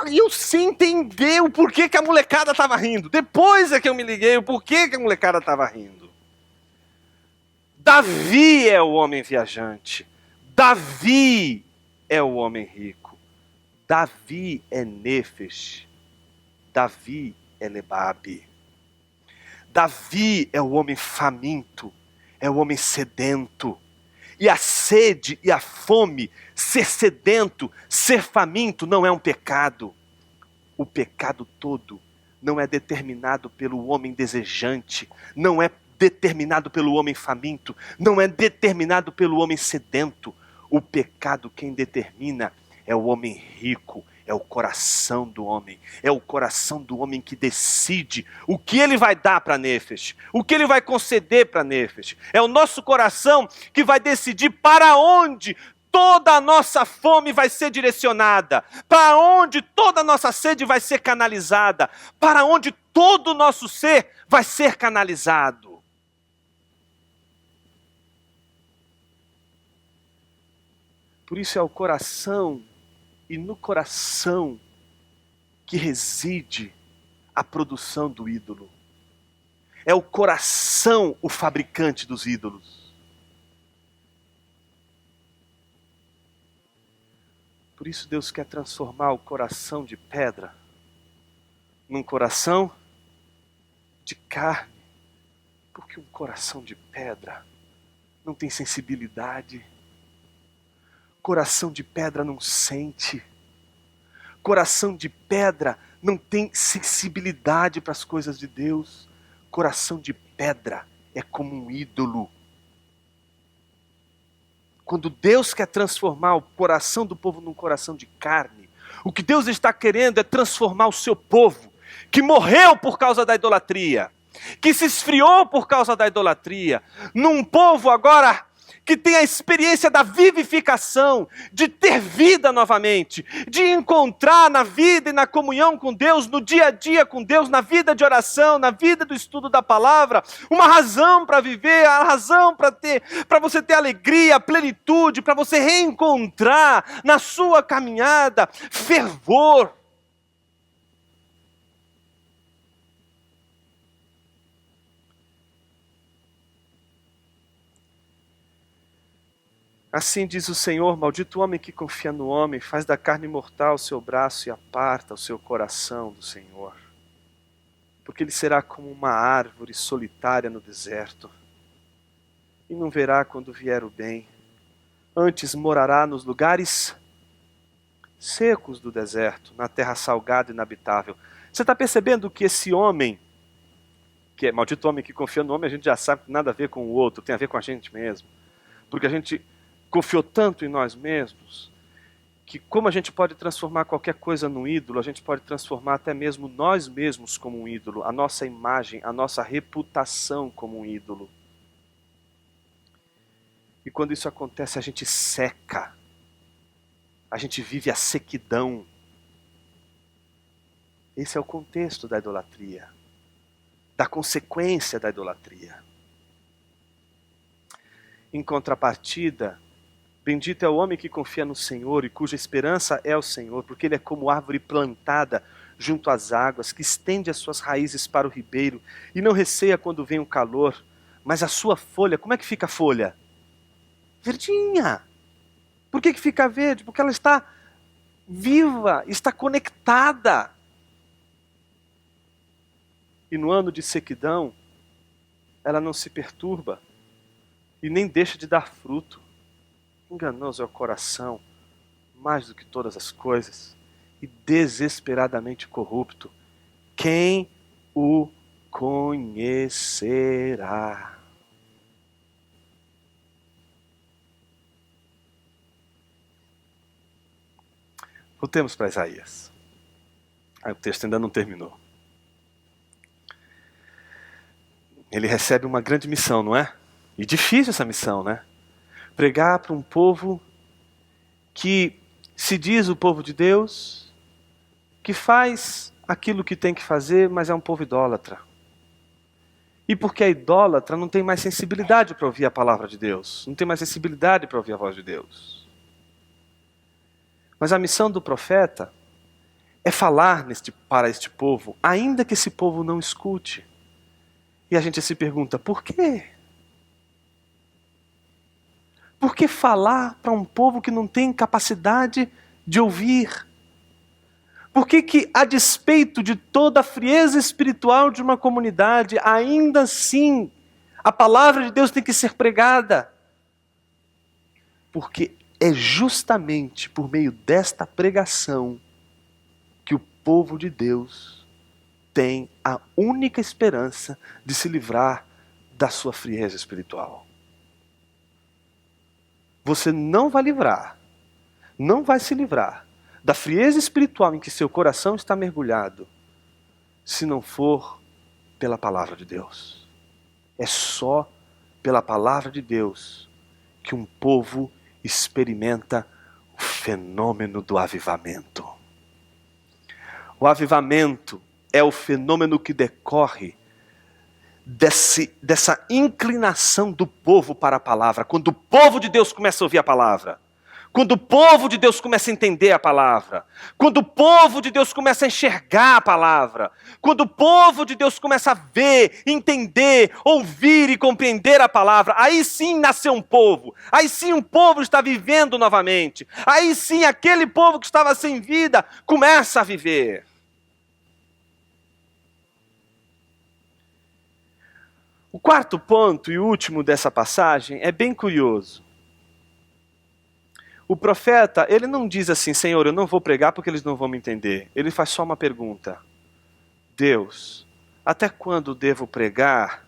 E eu sem entender o porquê que a molecada estava rindo. Depois é que eu me liguei o porquê que a molecada estava rindo. Davi é o homem viajante. Davi é o homem rico. Davi é Nefesh. Davi é Lebabe. Davi é o homem faminto. É o homem sedento. E a sede e a fome, ser sedento, ser faminto, não é um pecado. O pecado todo não é determinado pelo homem desejante, não é determinado pelo homem faminto, não é determinado pelo homem sedento. O pecado quem determina é o homem rico, é o coração do homem. É o coração do homem que decide o que ele vai dar para Nefesh, o que ele vai conceder para Nefesh. É o nosso coração que vai decidir para onde toda a nossa fome vai ser direcionada, para onde toda a nossa sede vai ser canalizada, para onde todo o nosso ser vai ser canalizado. Por isso é o coração, e no coração que reside a produção do ídolo. É o coração o fabricante dos ídolos. Por isso Deus quer transformar o coração de pedra num coração de carne. Porque um coração de pedra não tem sensibilidade. Coração de pedra não sente. Coração de pedra não tem sensibilidade para as coisas de Deus. Coração de pedra é como um ídolo. Quando Deus quer transformar o coração do povo num coração de carne, o que Deus está querendo é transformar o seu povo, que morreu por causa da idolatria, que se esfriou por causa da idolatria, num povo agora que tem a experiência da vivificação, de ter vida novamente, de encontrar na vida e na comunhão com Deus, no dia a dia com Deus, na vida de oração, na vida do estudo da palavra, uma razão para viver, a razão para você ter alegria, plenitude, para você reencontrar na sua caminhada fervor. Assim diz o Senhor: maldito o homem que confia no homem, faz da carne mortal o seu braço e aparta o seu coração do Senhor. Porque ele será como uma árvore solitária no deserto, e não verá quando vier o bem. Antes morará nos lugares secos do deserto, na terra salgada e inabitável. Você está percebendo que esse homem, que é maldito homem que confia no homem, a gente já sabe que tem nada a ver com o outro, tem a ver com a gente mesmo. Porque a gente confiou tanto em nós mesmos, que como a gente pode transformar qualquer coisa num ídolo, a gente pode transformar até mesmo nós mesmos como um ídolo, a nossa imagem, a nossa reputação como um ídolo. E quando isso acontece, a gente seca, a gente vive a sequidão. Esse é o contexto da idolatria, da consequência da idolatria. Em contrapartida, bendito é o homem que confia no Senhor e cuja esperança é o Senhor, porque ele é como árvore plantada junto às águas, que estende as suas raízes para o ribeiro e não receia quando vem o calor, mas a sua folha, como é que fica a folha? Verdinha. Por que fica verde? Porque ela está viva, está conectada. E no ano de sequidão, ela não se perturba e nem deixa de dar fruto. Enganoso é o coração, mais do que todas as coisas, e desesperadamente corrupto. Quem o conhecerá? Voltemos para Isaías. O texto ainda não terminou. Ele recebe uma grande missão, não é? E difícil essa missão, né? Pregar para um povo que se diz o povo de Deus, que faz aquilo que tem que fazer, mas é um povo idólatra. E porque é idólatra, não tem mais sensibilidade para ouvir a palavra de Deus, não tem mais sensibilidade para ouvir a voz de Deus. Mas a missão do profeta é falar para este povo, ainda que esse povo não escute. E a gente se pergunta, por quê? Por que falar para um povo que não tem capacidade de ouvir? Por que, a despeito de toda a frieza espiritual de uma comunidade, ainda assim, a palavra de Deus tem que ser pregada? Porque é justamente por meio desta pregação que o povo de Deus tem a única esperança de se livrar da sua frieza espiritual. Você não vai se livrar da frieza espiritual em que seu coração está mergulhado, se não for pela palavra de Deus. É só pela palavra de Deus que um povo experimenta o fenômeno do avivamento. O avivamento é o fenômeno que decorre dessa inclinação do povo para a palavra. Quando o povo de Deus começa a ouvir a palavra. Quando o povo de Deus começa a entender a palavra. Quando o povo de Deus começa a enxergar a palavra. Quando o povo de Deus começa a ver, entender, ouvir e compreender a palavra. Aí sim nasceu um povo. Aí sim um povo está vivendo novamente. Aí sim aquele povo que estava sem vida começa a viver. O quarto ponto e último dessa passagem é bem curioso. O profeta, ele não diz assim, Senhor, eu não vou pregar porque eles não vão me entender. Ele faz só uma pergunta. Deus, até quando devo pregar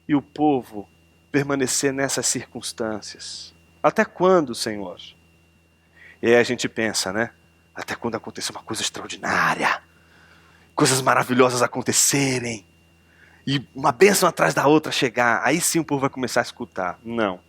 e o povo permanecer nessas circunstâncias? Até quando, Senhor? E aí a gente pensa, né? Até quando acontecer uma coisa extraordinária, coisas maravilhosas acontecerem, e uma bênção atrás da outra chegar, aí sim o povo vai começar a escutar. Não.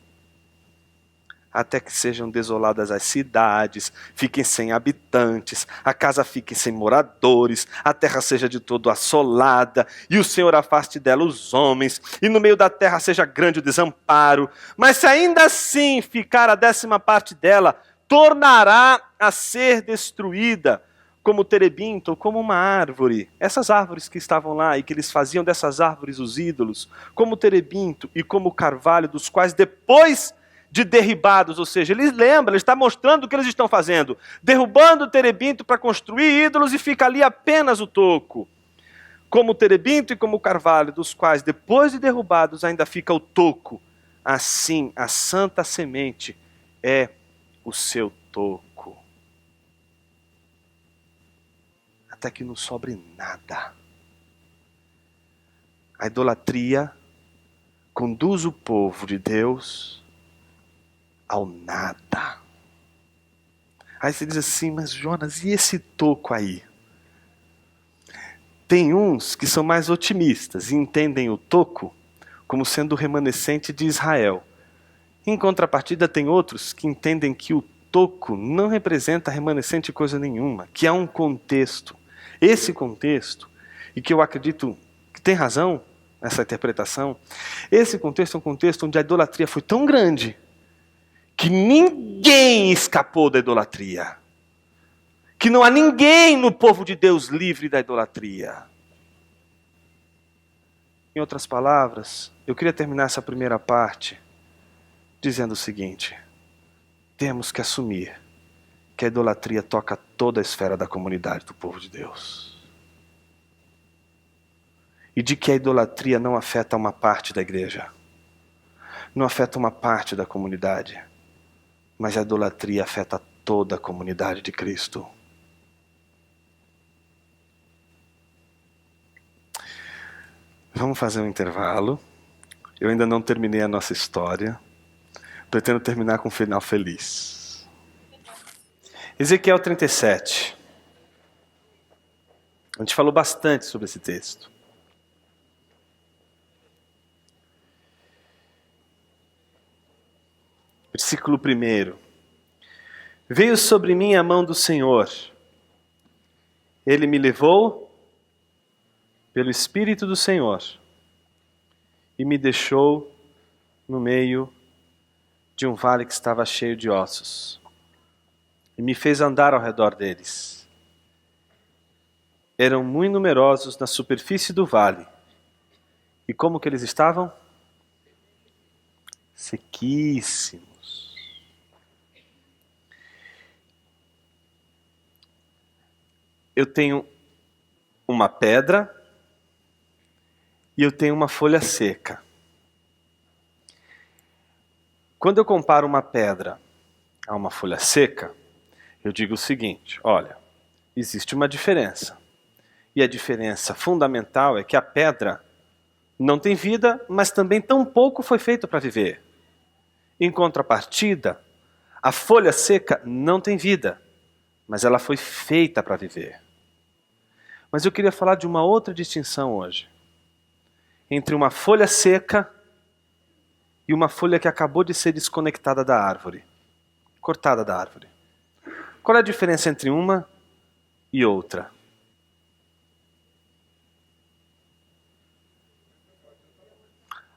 Até que sejam desoladas as cidades, fiquem sem habitantes, a casa fique sem moradores, a terra seja de todo assolada, e o Senhor afaste dela os homens, e no meio da terra seja grande o desamparo. Mas se ainda assim ficar a 10ª parte dela, tornará a ser destruída, como o terebinto, ou como uma árvore. Essas árvores que estavam lá e que eles faziam dessas árvores os ídolos, como o terebinto e como o carvalho, dos quais depois de derribados, ou seja, ele está mostrando o que eles estão fazendo, derrubando o terebinto para construir ídolos e fica ali apenas o toco. Como o terebinto e como o carvalho, dos quais depois de derrubados ainda fica o toco, assim a santa semente é o seu toco. Até que não sobre nada. A idolatria conduz o povo de Deus ao nada. Aí você diz assim, mas Jonas, e esse toco aí? Tem uns que são mais otimistas e entendem o toco como sendo o remanescente de Israel. Em contrapartida, tem outros que entendem que o toco não representa remanescente coisa nenhuma, que há um contexto. Esse contexto, e que eu acredito que tem razão nessa interpretação, esse contexto é um contexto onde a idolatria foi tão grande que ninguém escapou da idolatria. Que não há ninguém no povo de Deus livre da idolatria. Em outras palavras, eu queria terminar essa primeira parte dizendo o seguinte: temos que assumir que a idolatria toca toda a esfera da comunidade do povo de Deus. E de que a idolatria não afeta uma parte da igreja, não afeta uma parte da comunidade, mas a idolatria afeta toda a comunidade de Cristo. Vamos fazer um intervalo. Eu ainda não terminei a nossa história. Pretendo terminar com um final feliz. Ezequiel 37. A gente falou bastante sobre esse texto. Versículo 1. Veio sobre mim a mão do Senhor. Ele me levou pelo Espírito do Senhor e me deixou no meio de um vale que estava cheio de ossos. E me fez andar ao redor deles. Eram muito numerosos na superfície do vale. E como que eles estavam? Sequíssimos. Eu tenho uma pedra e eu tenho uma folha seca. Quando eu comparo uma pedra a uma folha seca, eu digo o seguinte: olha, existe uma diferença. E a diferença fundamental é que a pedra não tem vida, mas também tão pouco foi feita para viver. Em contrapartida, a folha seca não tem vida, mas ela foi feita para viver. Mas eu queria falar de uma outra distinção hoje. Entre uma folha seca e uma folha que acabou de ser desconectada da árvore. cortada da árvore. Qual é a diferença entre uma e outra?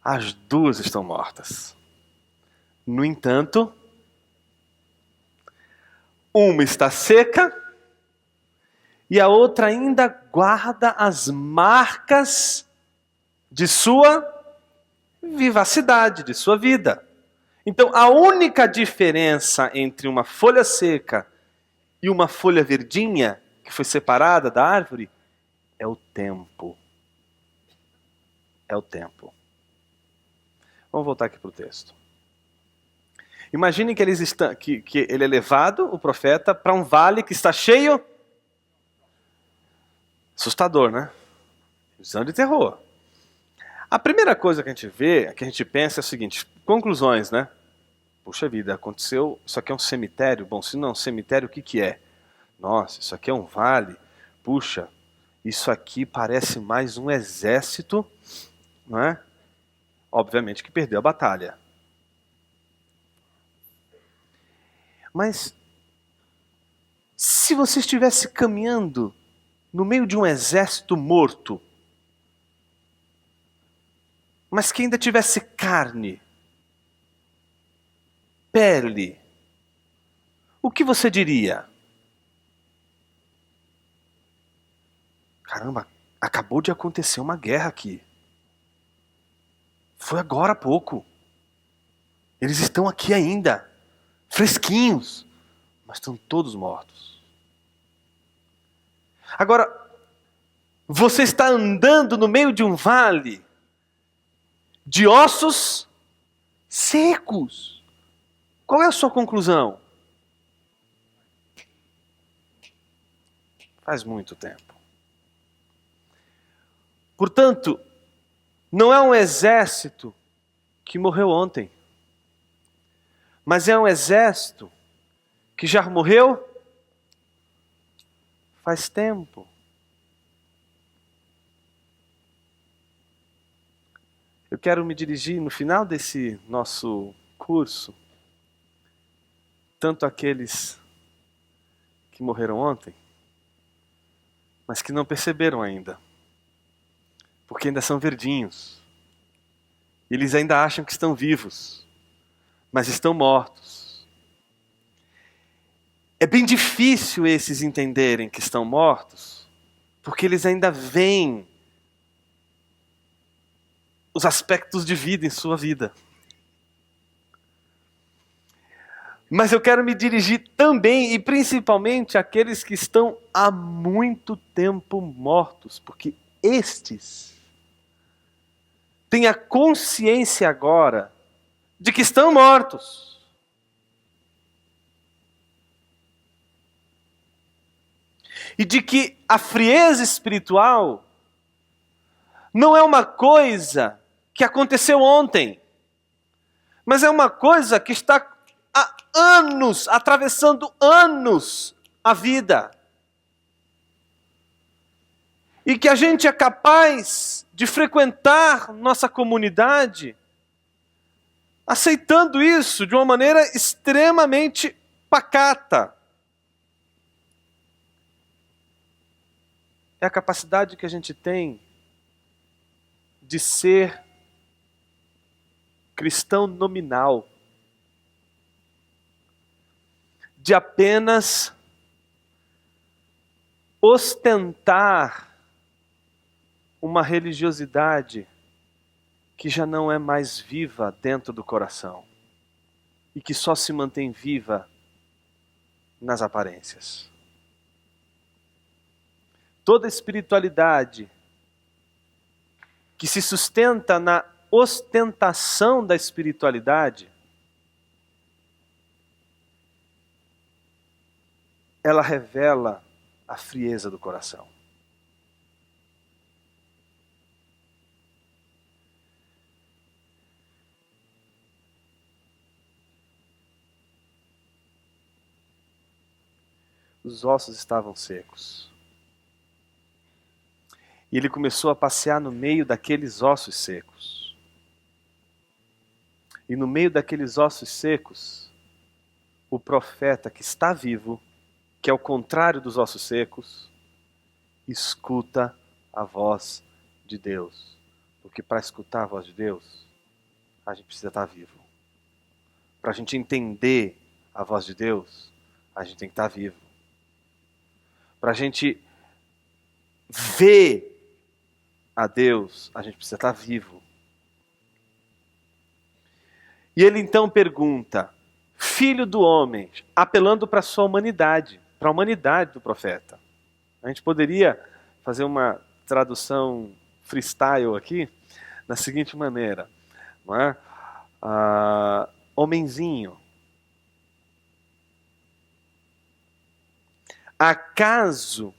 As duas estão mortas. No entanto, uma está seca e a outra ainda guarda as marcas de sua vivacidade, de sua vida. Então, a única diferença entre uma folha seca e uma folha verdinha, que foi separada da árvore, é o tempo. É o tempo. Vamos voltar aqui para o texto. Imaginem que ele é levado, o profeta, para um vale que está cheio. Assustador, né? Visão de terror. A primeira coisa que a gente vê, que a gente pensa é o seguinte: conclusões, né? Puxa vida, aconteceu, isso aqui é um cemitério? Bom, se não é um cemitério, o que que é? Nossa, isso aqui é um vale. Puxa, isso aqui parece mais um exército, não é? Obviamente que perdeu a batalha. Mas, se você estivesse caminhando no meio de um exército morto, mas que ainda tivesse carne, pele, o que você diria? Caramba, acabou de acontecer uma guerra aqui. Foi agora há pouco. Eles estão aqui ainda, fresquinhos, mas estão todos mortos. Agora, você está andando no meio de um vale de ossos secos. Qual é a sua conclusão? Faz muito tempo. Portanto, não é um exército que morreu ontem, mas é um exército que já morreu faz tempo. Eu quero me dirigir no final desse nosso curso, tanto àqueles que morreram ontem, mas que não perceberam ainda, porque ainda são verdinhos. Eles ainda acham que estão vivos, mas estão mortos. É bem difícil esses entenderem que estão mortos, porque eles ainda veem os aspectos de vida em sua vida. Mas eu quero me dirigir também e principalmente àqueles que estão há muito tempo mortos, porque estes têm a consciência agora de que estão mortos. E de que a frieza espiritual não é uma coisa que aconteceu ontem, mas é uma coisa que está há anos, atravessando anos a vida. E que a gente é capaz de frequentar nossa comunidade aceitando isso de uma maneira extremamente pacata. É a capacidade que a gente tem de ser cristão nominal, de apenas ostentar uma religiosidade que já não é mais viva dentro do coração e que só se mantém viva nas aparências. Toda espiritualidade que se sustenta na ostentação da espiritualidade, ela revela a frieza do coração. Os ossos estavam secos. E ele começou a passear no meio daqueles ossos secos. E no meio daqueles ossos secos, o profeta que está vivo, que é o contrário dos ossos secos, escuta a voz de Deus. Porque para escutar a voz de Deus, a gente precisa estar vivo. Para a gente entender a voz de Deus, a gente tem que estar vivo. Para a gente ver a Deus, a gente precisa estar vivo. E ele então pergunta, filho do homem, apelando para a sua humanidade, para a humanidade do profeta. A gente poderia fazer uma tradução freestyle aqui, da seguinte maneira, não é? Homenzinho, acaso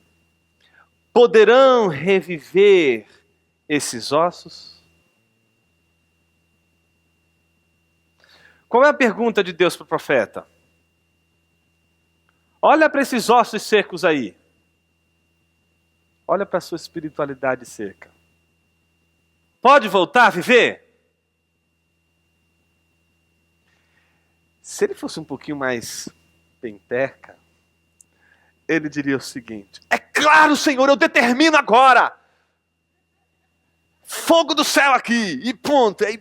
poderão reviver esses ossos? Qual é a pergunta de Deus para o profeta? Olha para esses ossos secos aí. Olha para a sua espiritualidade seca. Pode voltar a viver? Se ele fosse um pouquinho mais penteca, ele diria o seguinte: é claro, Senhor, eu determino agora. Fogo do céu aqui. E ponto. Aí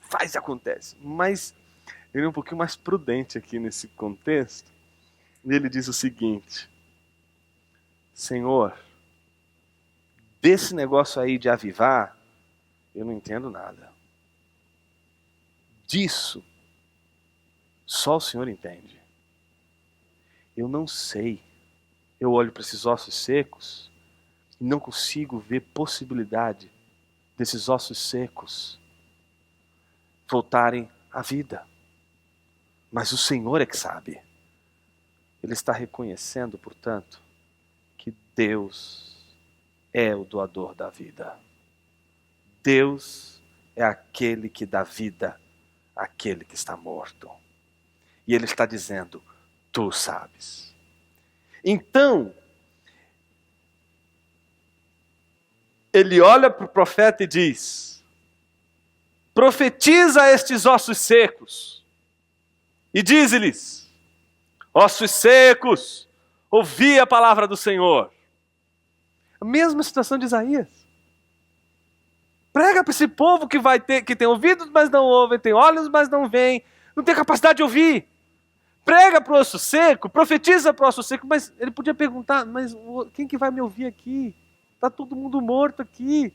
faz e acontece. Mas ele é um pouquinho mais prudente aqui nesse contexto. E ele diz o seguinte: Senhor, desse negócio aí de avivar, eu não entendo nada. Disso, só o Senhor entende. Eu não sei. Eu olho para esses ossos secos e não consigo ver possibilidade desses ossos secos voltarem à vida. Mas o Senhor é que sabe. Ele está reconhecendo, portanto, que Deus é o doador da vida. Deus é aquele que dá vida àquele que está morto. E ele está dizendo, tu sabes. Então, ele olha para o profeta e diz, profetiza a estes ossos secos e diz-lhes, ossos secos, ouvi a palavra do Senhor. A mesma situação de Isaías. Prega para esse povo que tem ouvidos, mas não ouvem, tem olhos, mas não veem, não tem capacidade de ouvir. Prega para o osso seco, profetiza para o osso seco, mas ele podia perguntar, mas quem que vai me ouvir aqui? Está todo mundo morto aqui.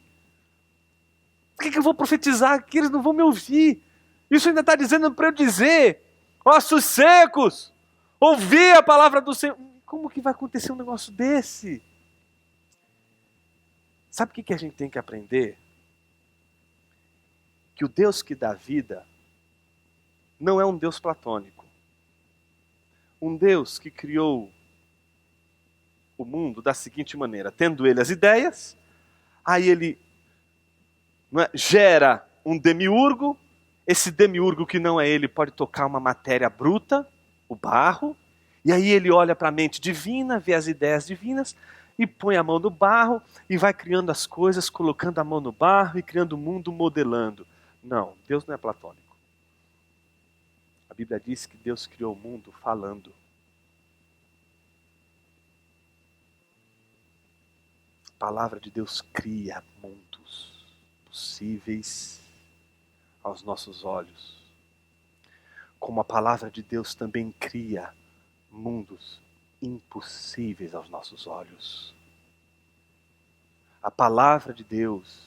Por que eu vou profetizar aqui? Eles não vão me ouvir. Isso ainda está dizendo para eu dizer, ossos secos, ouvi a palavra do Senhor. Como que vai acontecer um negócio desse? Sabe o que a gente tem que aprender? Que o Deus que dá vida não é um Deus platônico. Um Deus que criou o mundo da seguinte maneira, tendo ele as ideias, aí ele gera um demiurgo, esse demiurgo que não é ele pode tocar uma matéria bruta, o barro, e aí ele olha para a mente divina, vê as ideias divinas, e põe a mão no barro, e vai criando as coisas, colocando a mão no barro, e criando o mundo, modelando. Não, Deus não é platônico. A Bíblia diz que Deus criou o mundo falando. A palavra de Deus cria mundos possíveis aos nossos olhos. Como a palavra de Deus também cria mundos impossíveis aos nossos olhos. A palavra de Deus,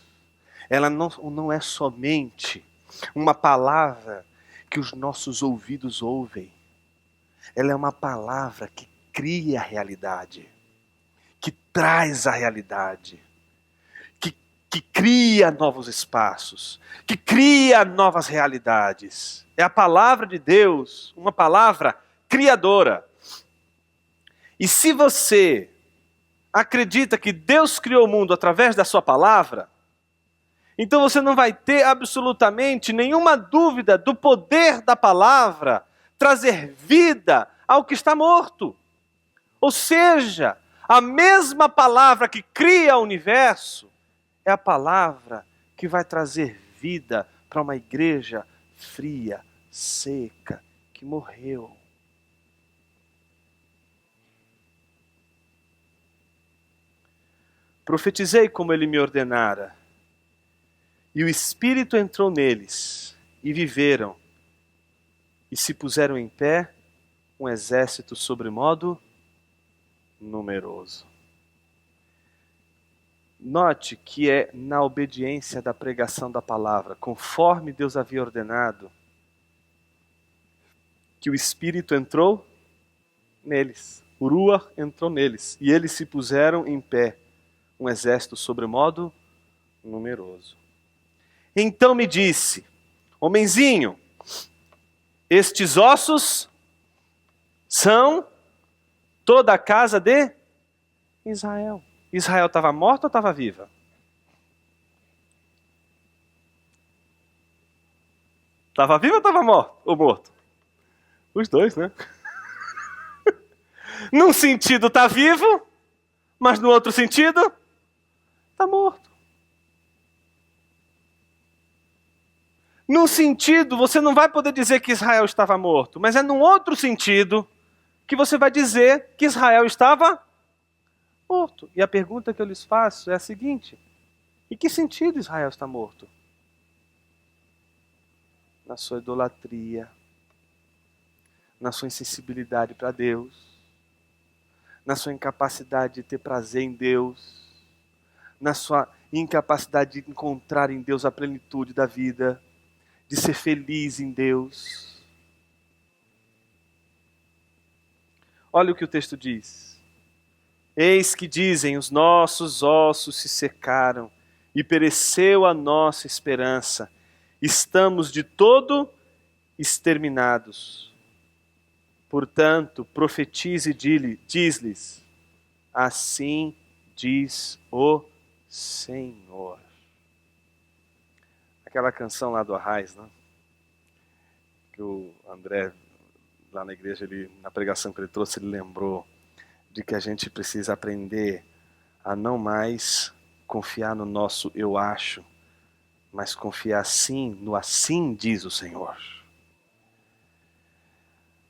ela não é somente uma palavra que os nossos ouvidos ouvem. Ela é uma palavra que cria a realidade, que traz a realidade, que cria novos espaços, que cria novas realidades. É a palavra de Deus, uma palavra criadora. E se você acredita que Deus criou o mundo através da sua palavra, então você não vai ter absolutamente nenhuma dúvida do poder da palavra trazer vida ao que está morto. Ou seja, a mesma palavra que cria o universo é a palavra que vai trazer vida para uma igreja fria, seca, que morreu. Profetizei como ele me ordenara. E o Espírito entrou neles, e viveram, e se puseram em pé um exército sobremodo numeroso. Note que é na obediência da pregação da palavra, conforme Deus havia ordenado, que o Espírito entrou neles. O Ruach entrou neles, e eles se puseram em pé, um exército sobremodo numeroso. Então me disse: homenzinho, estes ossos são toda a casa de Israel. Israel estava morta ou estava viva? Estava viva ou estava morto? Os dois, né? Num sentido está vivo, mas no outro sentido está morto. Num sentido, você não vai poder dizer que Israel estava morto, mas é num outro sentido que você vai dizer que Israel estava morto. E a pergunta que eu lhes faço é a seguinte: em que sentido Israel está morto? Na sua idolatria, na sua insensibilidade para Deus, na sua incapacidade de ter prazer em Deus, na sua incapacidade de encontrar em Deus a plenitude da vida, de ser feliz em Deus. Olha o que o texto diz. Eis que dizem, os nossos ossos se secaram e pereceu a nossa esperança. Estamos de todo exterminados. Portanto, profetize e diz-lhes, assim diz o Senhor. Aquela canção lá do Arraiz, né? Que o André, lá na igreja, na pregação que ele trouxe, ele lembrou de que a gente precisa aprender a não mais confiar no nosso eu acho, mas confiar sim no assim diz o Senhor.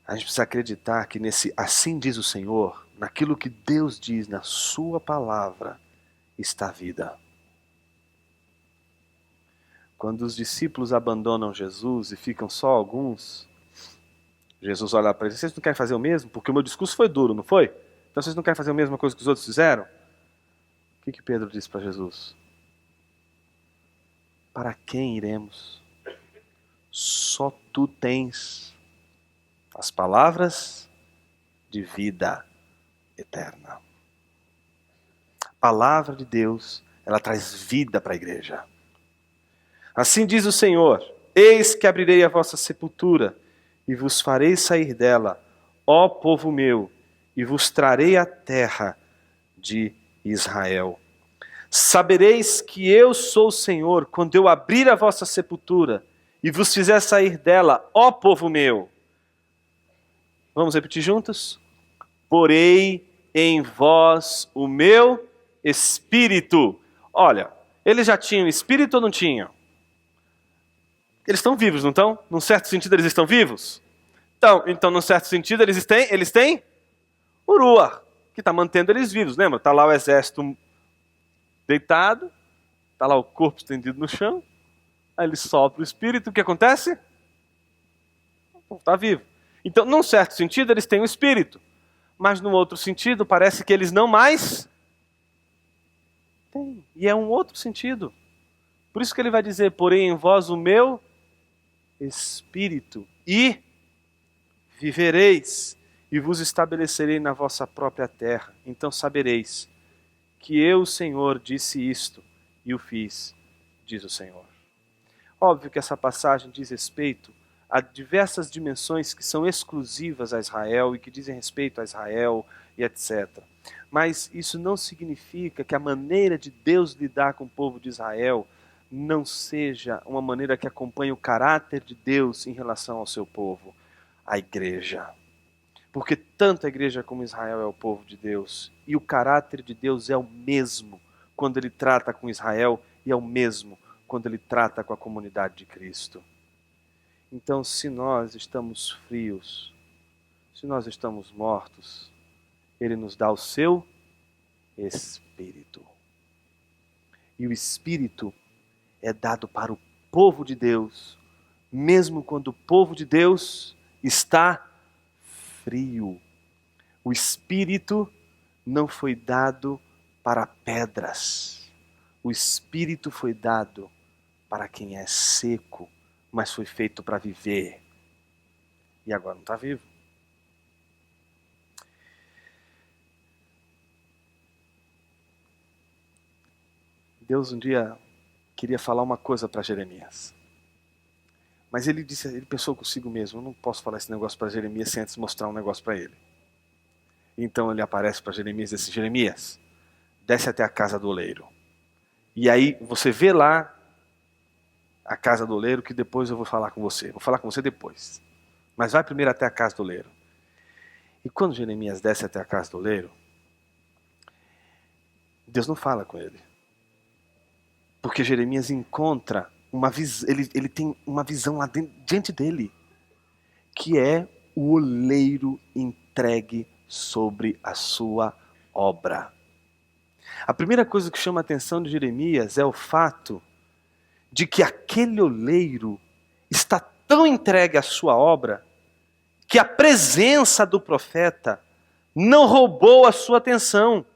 A gente precisa acreditar que nesse assim diz o Senhor, naquilo que Deus diz na sua palavra, está a vida. Quando os discípulos abandonam Jesus e ficam só alguns, Jesus olha para eles: vocês não querem fazer o mesmo? Porque o meu discurso foi duro, não foi? Então vocês não querem fazer a mesma coisa que os outros fizeram? O que Pedro disse para Jesus? Para quem iremos? Só tu tens as palavras de vida eterna. A palavra de Deus, ela traz vida para a igreja. Assim diz o Senhor: eis que abrirei a vossa sepultura e vos farei sair dela, ó povo meu, e vos trarei a terra de Israel. Sabereis que eu sou o Senhor, quando eu abrir a vossa sepultura e vos fizer sair dela, ó povo meu. Vamos repetir juntos? Porei em vós o meu espírito. Olha, eles já tinham espírito ou não tinham? Eles estão vivos, não estão? Num certo sentido, eles estão vivos? Então num certo sentido, eles têm o Ruach, que está mantendo eles vivos. Lembra? Está lá o exército deitado, está lá o corpo estendido no chão, aí ele sopra o espírito, o que acontece? O povo está vivo. Então, num certo sentido, eles têm o espírito, mas num outro sentido, parece que eles não mais têm. E é um outro sentido. Por isso que ele vai dizer: porém em vós o meu espírito, e vivereis, e vos estabelecerei na vossa própria terra. Então sabereis que eu, o Senhor, disse isto, e o fiz, diz o Senhor. Óbvio que essa passagem diz respeito a diversas dimensões que são exclusivas a Israel e que dizem respeito a Israel e etc. Mas isso não significa que a maneira de Deus lidar com o povo de Israel não seja uma maneira que acompanhe o caráter de Deus em relação ao seu povo, a igreja. Porque tanto a igreja como Israel é o povo de Deus. E o caráter de Deus é o mesmo quando ele trata com Israel e é o mesmo quando ele trata com a comunidade de Cristo. Então, se nós estamos frios, se nós estamos mortos, ele nos dá o seu Espírito. E o Espírito é dado para o povo de Deus, mesmo quando o povo de Deus está frio. O Espírito não foi dado para pedras. O Espírito foi dado para quem é seco, mas foi feito para viver. E agora não está vivo. Deus um dia queria falar uma coisa para Jeremias. Mas ele pensou consigo mesmo, eu não posso falar esse negócio para Jeremias sem antes mostrar um negócio para ele. Então ele aparece para Jeremias e diz assim: Jeremias, desce até a casa do oleiro. E aí você vê lá a casa do oleiro, que depois eu vou falar com você. Vou falar com você depois. Mas vai primeiro até a casa do oleiro. E quando Jeremias desce até a casa do oleiro, Deus não fala com ele. Porque Jeremias encontra uma visão, ele tem uma visão lá diante dele, que é o oleiro entregue sobre a sua obra. A primeira coisa que chama a atenção de Jeremias é o fato de que aquele oleiro está tão entregue à sua obra que a presença do profeta não roubou a sua atenção.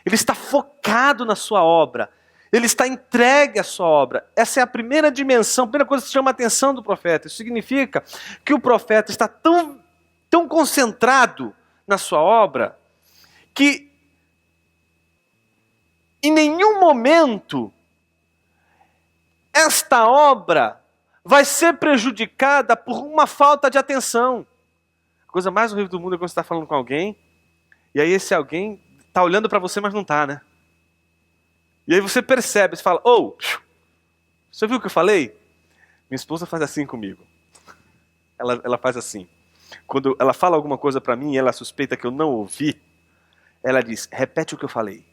Ele está focado na sua obra. Ele está entregue à sua obra. Essa é a primeira dimensão, a primeira coisa que chama a atenção do profeta. Isso significa que o profeta está tão concentrado na sua obra que em nenhum momento esta obra vai ser prejudicada por uma falta de atenção. A coisa mais horrível do mundo é quando você está falando com alguém e aí esse alguém está olhando para você, mas não está, né? E aí você percebe, você fala: você viu o que eu falei? Minha esposa faz assim comigo. Ela faz assim. Quando ela fala alguma coisa para mim e ela suspeita que eu não ouvi, ela diz: repete o que eu falei.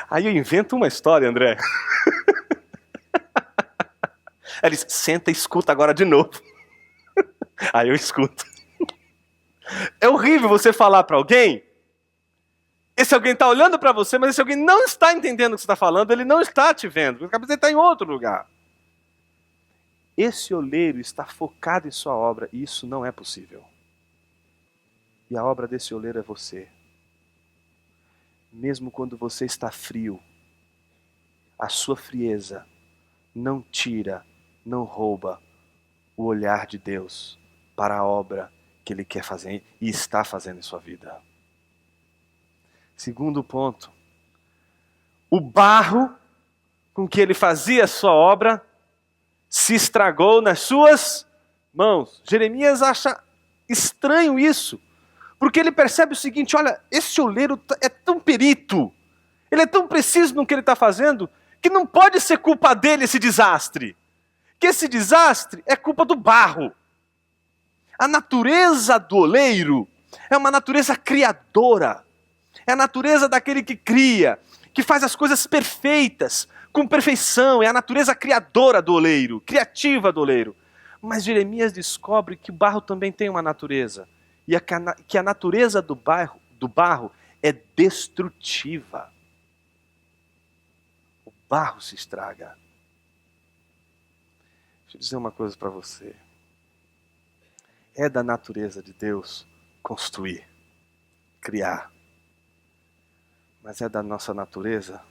Aí eu invento uma história, André. Ela diz: senta e escuta agora de novo. Aí eu escuto. É horrível você falar para alguém. Esse alguém está olhando para você, mas esse alguém não está entendendo o que você está falando, ele não está te vendo, porque a cabeça está em outro lugar. Esse oleiro está focado em sua obra, e isso não é possível. E a obra desse oleiro é você. Mesmo quando você está frio, a sua frieza não tira, não rouba o olhar de Deus para a obra que Ele quer fazer e está fazendo em sua vida. Segundo ponto, o barro com que ele fazia a sua obra se estragou nas suas mãos. Jeremias acha estranho isso, porque ele percebe o seguinte: olha, esse oleiro é tão perito, ele é tão preciso no que ele está fazendo, que não pode ser culpa dele esse desastre, que esse desastre é culpa do barro. A natureza do oleiro é uma natureza criadora. É a natureza daquele que cria, que faz as coisas perfeitas, com perfeição. É a natureza criadora do oleiro, criativa do oleiro. Mas Jeremias descobre que o barro também tem uma natureza. E que a natureza do barro é destrutiva. O barro se estraga. Deixa eu dizer uma coisa para você. É da natureza de Deus construir, criar. Mas é da nossa natureza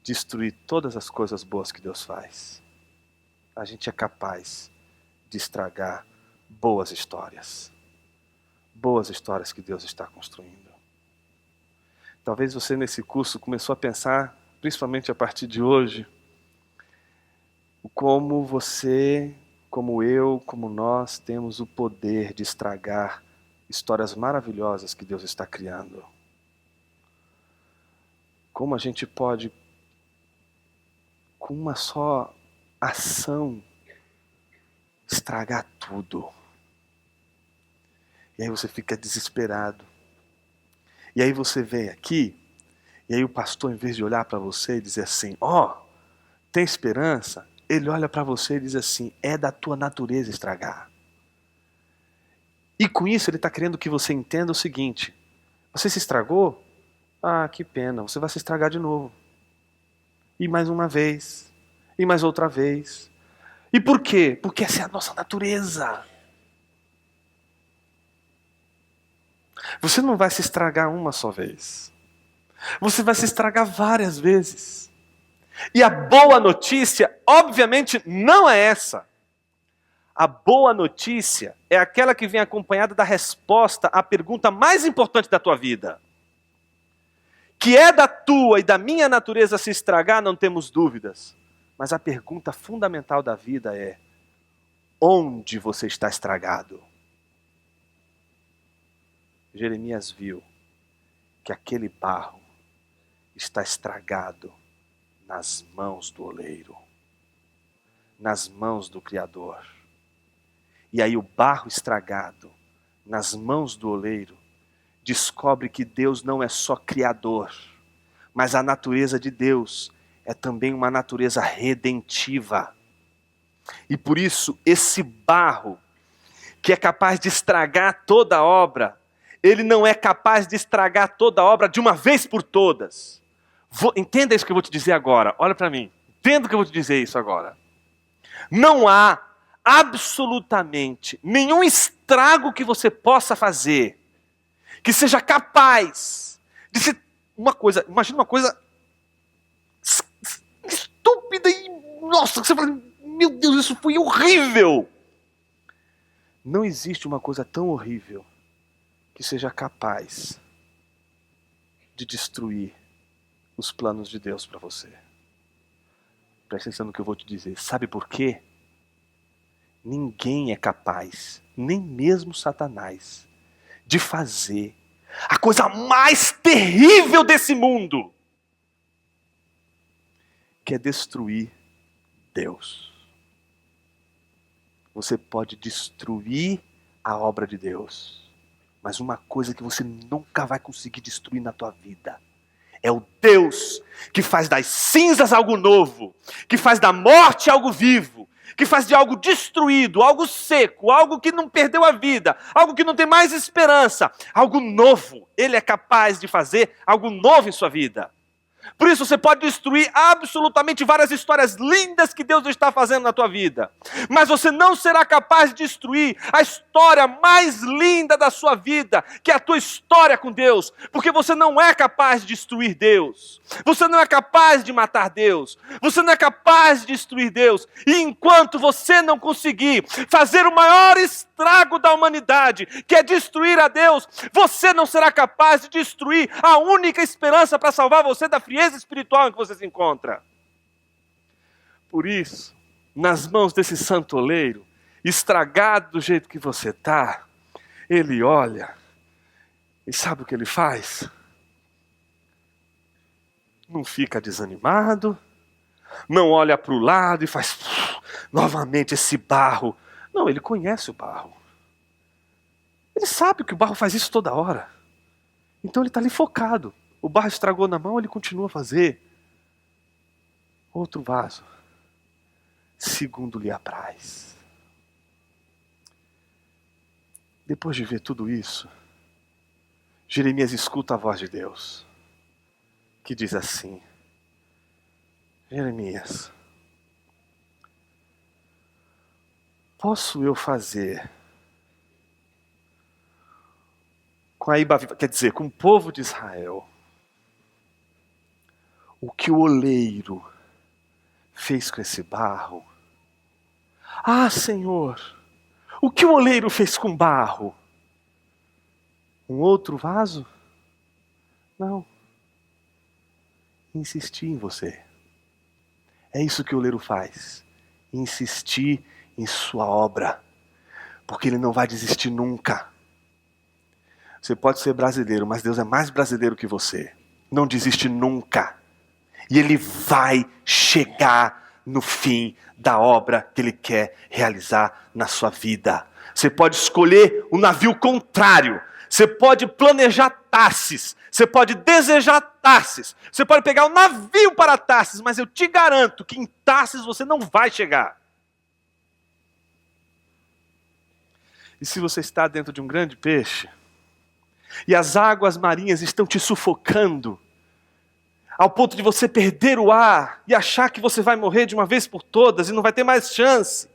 destruir todas as coisas boas que Deus faz. A gente é capaz de estragar boas histórias. Boas histórias que Deus está construindo. Talvez você nesse curso começou a pensar, principalmente a partir de hoje, como você, como eu, como nós temos o poder de estragar histórias maravilhosas que Deus está criando. Como a gente pode, com uma só ação, estragar tudo. E aí você fica desesperado. E aí você vem aqui, e aí o pastor, em vez de olhar para você e dizer assim: tem esperança? Ele olha para você e diz assim: é da tua natureza estragar. E com isso ele está querendo que você entenda o seguinte: você se estragou? Ah, que pena, você vai se estragar de novo. E mais uma vez. E mais outra vez. E por quê? Porque essa é a nossa natureza. Você não vai se estragar uma só vez. Você vai se estragar várias vezes. E a boa notícia, obviamente, não é essa. A boa notícia é aquela que vem acompanhada da resposta à pergunta mais importante da tua vida. Que é da tua e da minha natureza se estragar, não temos dúvidas. Mas a pergunta fundamental da vida é: onde você está estragado? Jeremias viu que aquele barro está estragado nas mãos do oleiro, nas mãos do Criador. E aí o barro estragado nas mãos do oleiro descobre que Deus não é só criador, mas a natureza de Deus é também uma natureza redentiva. E por isso esse barro, que é capaz de estragar toda a obra, ele não é capaz de estragar toda a obra de uma vez por todas. Entenda isso que eu vou te dizer agora, olha para mim. Entenda o que eu vou te dizer isso agora. Não há absolutamente nenhum estrago que você possa fazer que seja capaz de ser uma coisa, imagina uma coisa estúpida e, nossa, você fala, meu Deus, isso foi horrível. Não existe uma coisa tão horrível que seja capaz de destruir os planos de Deus para você. Presta atenção no que eu vou te dizer. Sabe por quê? Ninguém é capaz, nem mesmo Satanás, de fazer a coisa mais terrível desse mundo, que é destruir Deus. Você pode destruir a obra de Deus, mas uma coisa que você nunca vai conseguir destruir na tua vida é o Deus que faz das cinzas algo novo, que faz da morte algo vivo, que faz de algo destruído, algo seco, algo que não perdeu a vida, algo que não tem mais esperança, algo novo. Ele é capaz de fazer algo novo em sua vida. Por isso você pode destruir absolutamente várias histórias lindas que Deus está fazendo na tua vida. Mas você não será capaz de destruir a história mais linda da sua vida, que é a tua história com Deus. Porque você não é capaz de destruir Deus. Você não é capaz de matar Deus. Você não é capaz de destruir Deus. E enquanto você não conseguir fazer o maior estrago da humanidade, que é destruir a Deus, você não será capaz de destruir a única esperança para salvar você da frieza espiritual em que você se encontra. Por isso, nas mãos desse santo oleiro, estragado do jeito que você está, ele olha e sabe o que ele faz? Não fica desanimado, não olha para o lado e faz novamente esse barro. Não, ele conhece o barro. Ele sabe que o barro faz isso toda hora. Então ele está ali focado. O barro estragou na mão, ele continua a fazer. Outro vaso, segundo lhe apraz. Depois de ver tudo isso, Jeremias escuta a voz de Deus, que diz assim: Jeremias, posso eu fazer com a Iba Viva, quer dizer, com o povo de Israel, o que o oleiro fez com esse barro? Ah, Senhor, o que o oleiro fez com barro? Um outro vaso? Não. Insistir em você. É isso que o oleiro faz. Insistir em sua obra. Porque ele não vai desistir nunca. Você pode ser brasileiro, mas Deus é mais brasileiro que você. Não desiste nunca. E Ele vai chegar no fim da obra que Ele quer realizar na sua vida. Você pode escolher o navio contrário. Você pode planejar Tarsis. Você pode desejar Tarsis. Você pode pegar o navio para Tarsis. Mas eu te garanto que em Tarsis você não vai chegar. E se você está dentro de um grande peixe, e as águas marinhas estão te sufocando, ao ponto de você perder o ar e achar que você vai morrer de uma vez por todas e não vai ter mais chance.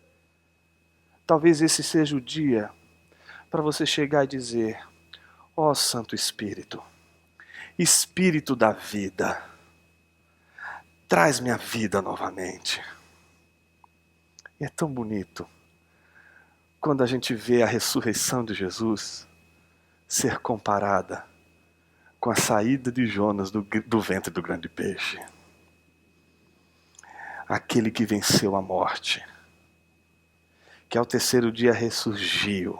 Talvez esse seja o dia para você chegar e dizer: ó Santo Espírito, Espírito da vida, traz minha vida novamente. E é tão bonito quando a gente vê a ressurreição de Jesus ser comparada com a saída de Jonas do ventre do grande peixe. Aquele que venceu a morte, que ao terceiro dia ressurgiu,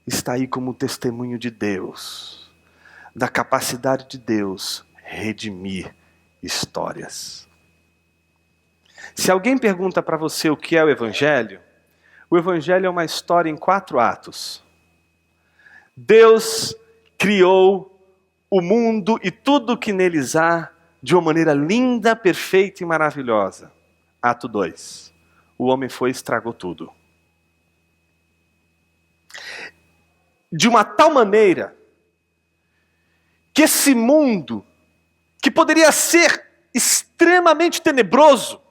está aí como testemunho de Deus, da capacidade de Deus redimir histórias. Se alguém pergunta para você o que é o Evangelho é uma história em 4 atos. Deus criou o mundo e tudo o que neles há de uma maneira linda, perfeita e maravilhosa. Ato 2. O homem foi e estragou tudo. De uma tal maneira que esse mundo, que poderia ser extremamente tenebroso,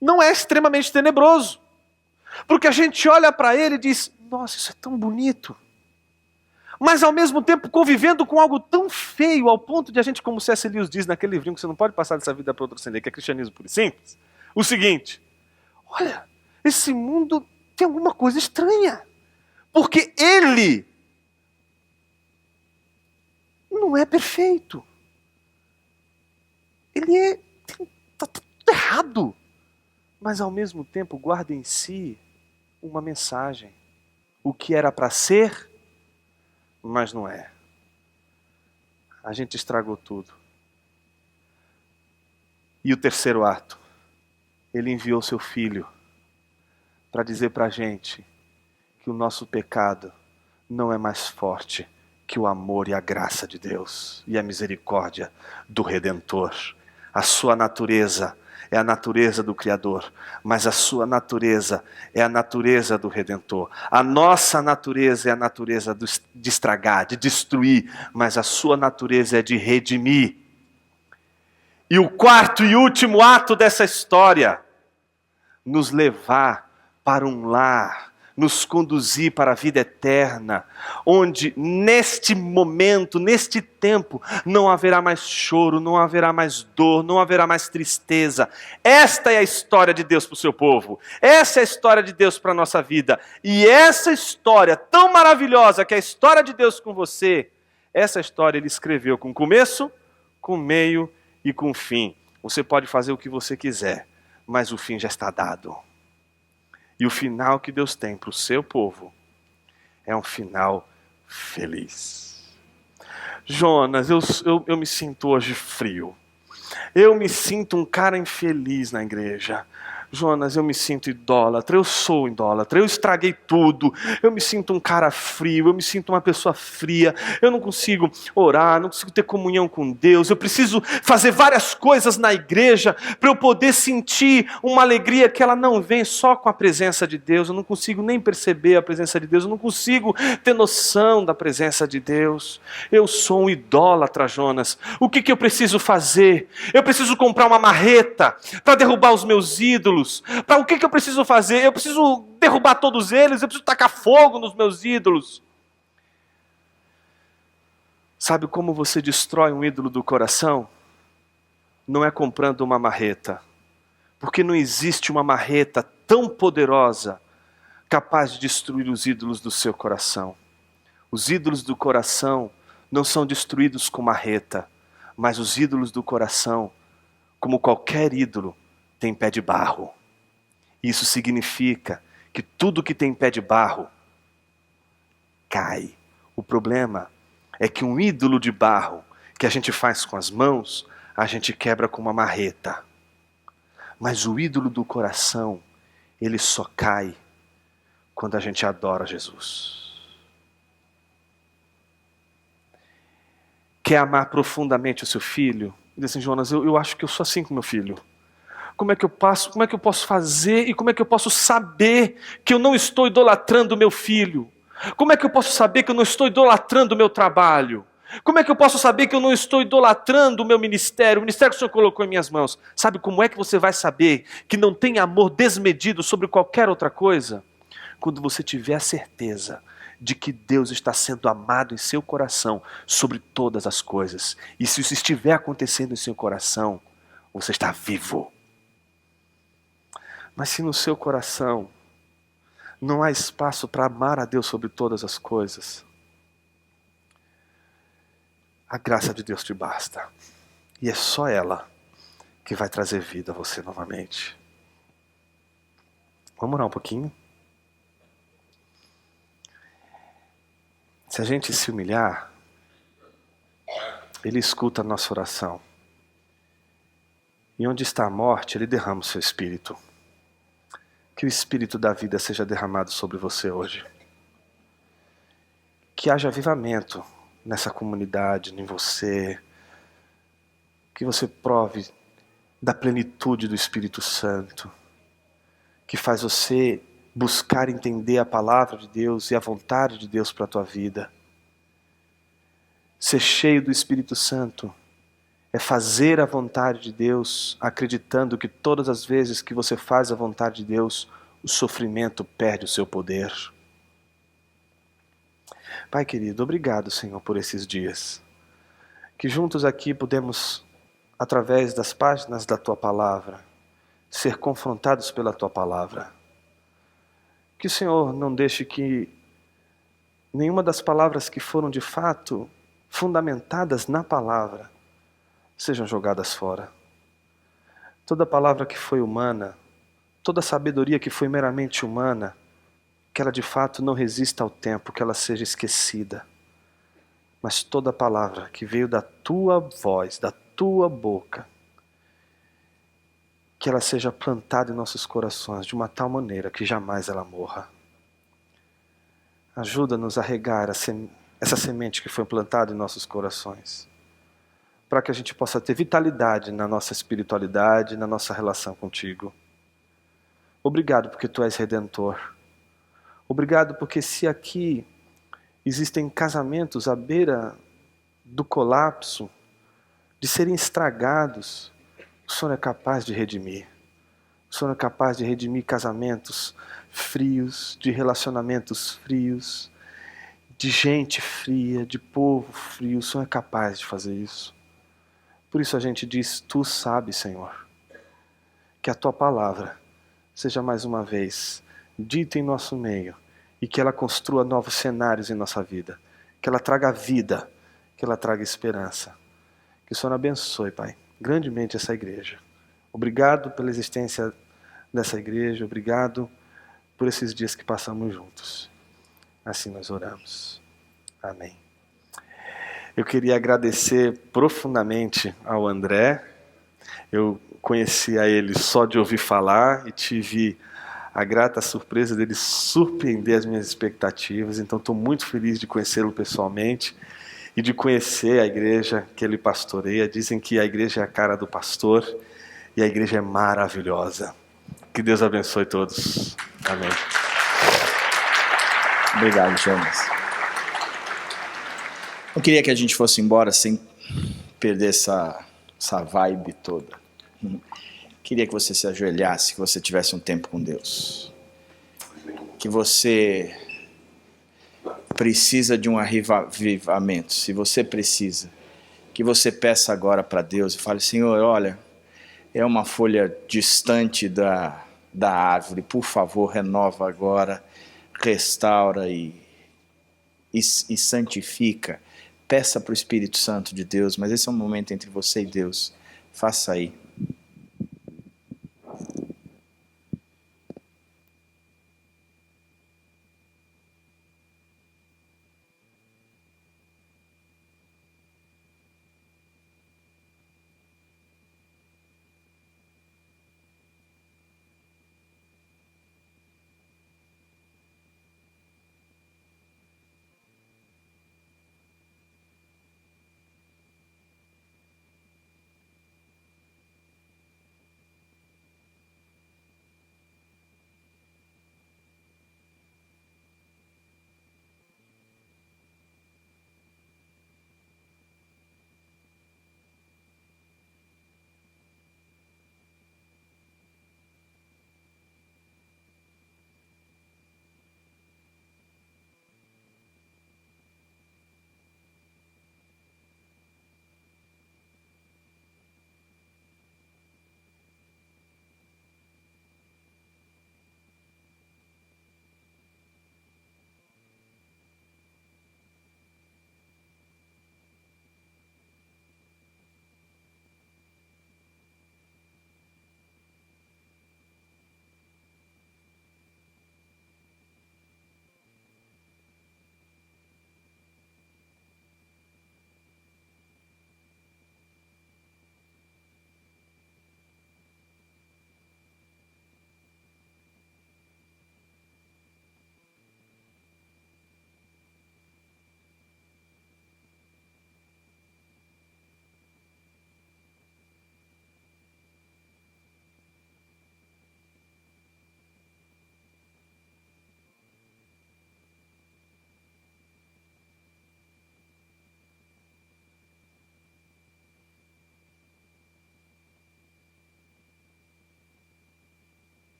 não é extremamente tenebroso. Porque a gente olha para ele e diz: nossa, isso é tão bonito. Mas ao mesmo tempo convivendo com algo tão feio, ao ponto de a gente, como C.S. Lewis diz naquele livrinho que você não pode passar dessa vida para outro sem ler, que é Cristianismo Puro e Simples, o seguinte: olha, esse mundo tem alguma coisa estranha. Porque ele não é perfeito. Ele está tudo errado. Mas ao mesmo tempo guarda em si uma mensagem. O que era para ser, mas não é. A gente estragou tudo. E o terceiro ato, ele enviou seu filho para dizer para a gente que o nosso pecado não é mais forte que o amor e a graça de Deus e a misericórdia do Redentor. A sua natureza é a natureza do Criador, mas a sua natureza é a natureza do Redentor. A nossa natureza é a natureza de estragar, de destruir, mas a sua natureza é de redimir. E o quarto e último ato dessa história, nos levar para um lar, nos conduzir para a vida eterna, onde neste momento, neste tempo, não haverá mais choro, não haverá mais dor, não haverá mais tristeza. Esta é a história de Deus para o seu povo. Essa é a história de Deus para a nossa vida. E essa história tão maravilhosa, que é a história de Deus com você, essa história ele escreveu com começo, com meio e com fim. Você pode fazer o que você quiser, mas o fim já está dado. E o final que Deus tem para o seu povo é um final feliz. Jonas, eu me sinto hoje frio. Eu me sinto um cara infeliz na igreja. Jonas, eu me sinto idólatra, eu sou idólatra, eu estraguei tudo, eu me sinto um cara frio, eu me sinto uma pessoa fria, eu não consigo orar, não consigo ter comunhão com Deus, eu preciso fazer várias coisas na igreja para eu poder sentir uma alegria que ela não vem só com a presença de Deus, eu não consigo nem perceber a presença de Deus, eu não consigo ter noção da presença de Deus. Eu sou um idólatra, Jonas. O que eu preciso fazer? Eu preciso comprar uma marreta para derrubar os meus ídolos. Para o que eu preciso fazer? Eu preciso derrubar todos eles, eu preciso tacar fogo nos meus ídolos. Sabe como você destrói um ídolo do coração? Não é comprando uma marreta, porque não existe uma marreta tão poderosa capaz de destruir os ídolos do seu coração. Os ídolos do coração não são destruídos com marreta, mas os ídolos do coração, como qualquer ídolo, tem pé de barro. Isso significa que tudo que tem pé de barro cai. O problema é que um ídolo de barro que a gente faz com as mãos, a gente quebra com uma marreta. Mas o ídolo do coração, ele só cai quando a gente adora Jesus. Quer amar profundamente o seu filho? Diz assim: Jonas, eu acho que eu sou assim com meu filho. Como é que eu passo? Como é que eu posso fazer e como é que eu posso saber que eu não estou idolatrando meu filho? Como é que eu posso saber que eu não estou idolatrando o meu trabalho? Como é que eu posso saber que eu não estou idolatrando o meu ministério, o ministério que o Senhor colocou em minhas mãos? Sabe como é que você vai saber que não tem amor desmedido sobre qualquer outra coisa? Quando você tiver a certeza de que Deus está sendo amado em seu coração sobre todas as coisas. E se isso estiver acontecendo em seu coração, você está vivo. Mas se no seu coração não há espaço para amar a Deus sobre todas as coisas, a graça de Deus te basta. E é só ela que vai trazer vida a você novamente. Vamos orar um pouquinho? Se a gente se humilhar, Ele escuta a nossa oração. E onde está a morte, Ele derrama o seu espírito. Que o espírito da vida seja derramado sobre você hoje. Que haja avivamento nessa comunidade, em você. Que você prove da plenitude do Espírito Santo. Que faz você buscar entender a palavra de Deus e a vontade de Deus para a tua vida. Ser cheio do Espírito Santo é fazer a vontade de Deus, acreditando que todas as vezes que você faz a vontade de Deus, o sofrimento perde o seu poder. Pai querido, obrigado, Senhor, por esses dias. Que juntos aqui podemos, através das páginas da Tua Palavra, ser confrontados pela Tua Palavra. Que o Senhor não deixe que nenhuma das palavras que foram de fato fundamentadas na Palavra sejam jogadas fora. Toda palavra que foi humana, toda sabedoria que foi meramente humana, que ela de fato não resista ao tempo, que ela seja esquecida. Mas toda palavra que veio da Tua voz, da Tua boca, que ela seja plantada em nossos corações de uma tal maneira que jamais ela morra. Ajuda-nos a regar essa semente que foi plantada em nossos corações, para que a gente possa ter vitalidade na nossa espiritualidade, na nossa relação contigo. Obrigado porque Tu és Redentor. Obrigado porque se aqui existem casamentos à beira do colapso, de serem estragados, o Senhor é capaz de redimir. O Senhor é capaz de redimir casamentos frios, de relacionamentos frios, de gente fria, de povo frio. O Senhor é capaz de fazer isso. Por isso a gente diz, Tu sabes, Senhor, que a Tua palavra seja mais uma vez dita em nosso meio e que ela construa novos cenários em nossa vida, que ela traga vida, que ela traga esperança. Que o Senhor abençoe, Pai, grandemente essa igreja. Obrigado pela existência dessa igreja, obrigado por esses dias que passamos juntos. Assim nós oramos. Amém. Eu queria agradecer profundamente ao André. Eu conhecia ele só de ouvir falar e tive a grata surpresa dele surpreender as minhas expectativas. Então estou muito feliz de conhecê-lo pessoalmente e de conhecer a igreja que ele pastoreia. Dizem que a igreja é a cara do pastor e a igreja é maravilhosa. Que Deus abençoe todos. Amém. Obrigado, Jonas. Eu queria que a gente fosse embora sem perder essa vibe toda. Queria que você se ajoelhasse, que você tivesse um tempo com Deus. Que você precisa de um avivamento. Se você precisa, que você peça agora para Deus e fale, Senhor, olha, é uma folha distante da árvore, por favor, renova agora, restaura e santifica. Peça para o Espírito Santo de Deus, mas esse é um momento entre você e Deus. Faça aí.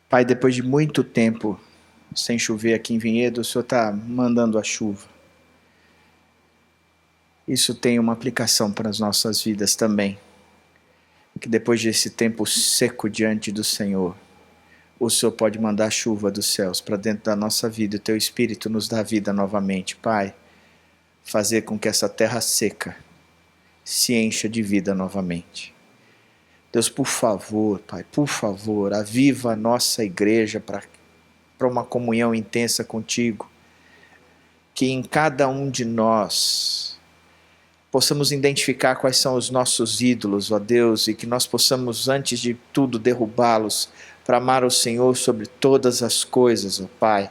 Pai, depois de muito tempo sem chover aqui em Vinhedo, o Senhor está mandando a chuva. Isso tem uma aplicação para as nossas vidas também. Que depois desse tempo seco diante do Senhor, o Senhor pode mandar chuva dos céus para dentro da nossa vida. O Teu Espírito nos dá vida novamente. Pai, fazer com que essa terra seca se encha de vida novamente. Deus, por favor, Pai, por favor, aviva a nossa igreja para uma comunhão intensa contigo. Que em cada um de nós possamos identificar quais são os nossos ídolos, ó Deus, e que nós possamos, antes de tudo, derrubá-los para amar o Senhor sobre todas as coisas, ó Pai.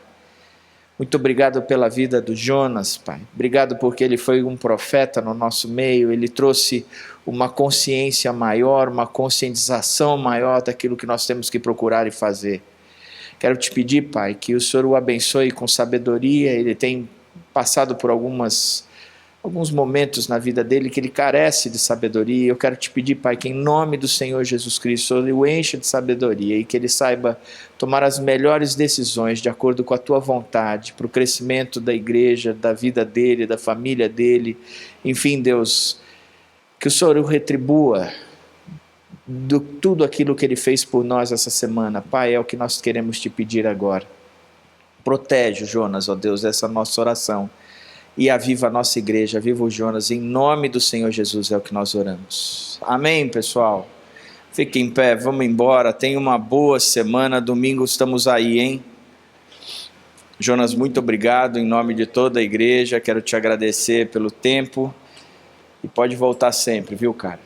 Muito obrigado pela vida do Jonas, Pai. Obrigado porque ele foi um profeta no nosso meio, ele trouxe uma consciência maior, uma conscientização maior daquilo que nós temos que procurar e fazer. Quero te pedir, Pai, que o Senhor o abençoe com sabedoria. Ele tem passado por alguns momentos na vida dele que ele carece de sabedoria. Eu quero te pedir, Pai, que em nome do Senhor Jesus Cristo, ele o encha de sabedoria e que ele saiba tomar as melhores decisões de acordo com a tua vontade, para o crescimento da igreja, da vida dele, da família dele. Enfim, Deus, que o Senhor o retribua de tudo aquilo que ele fez por nós essa semana. Pai, é o que nós queremos te pedir agora. Protege o Jonas, ó Deus, essa nossa oração. E aviva a nossa igreja, aviva o Jonas, em nome do Senhor Jesus é o que nós oramos. Amém, pessoal? Fiquem em pé, vamos embora, tenha uma boa semana, domingo estamos aí, hein? Jonas, muito obrigado, em nome de toda a igreja, quero te agradecer pelo tempo, e pode voltar sempre, viu, cara?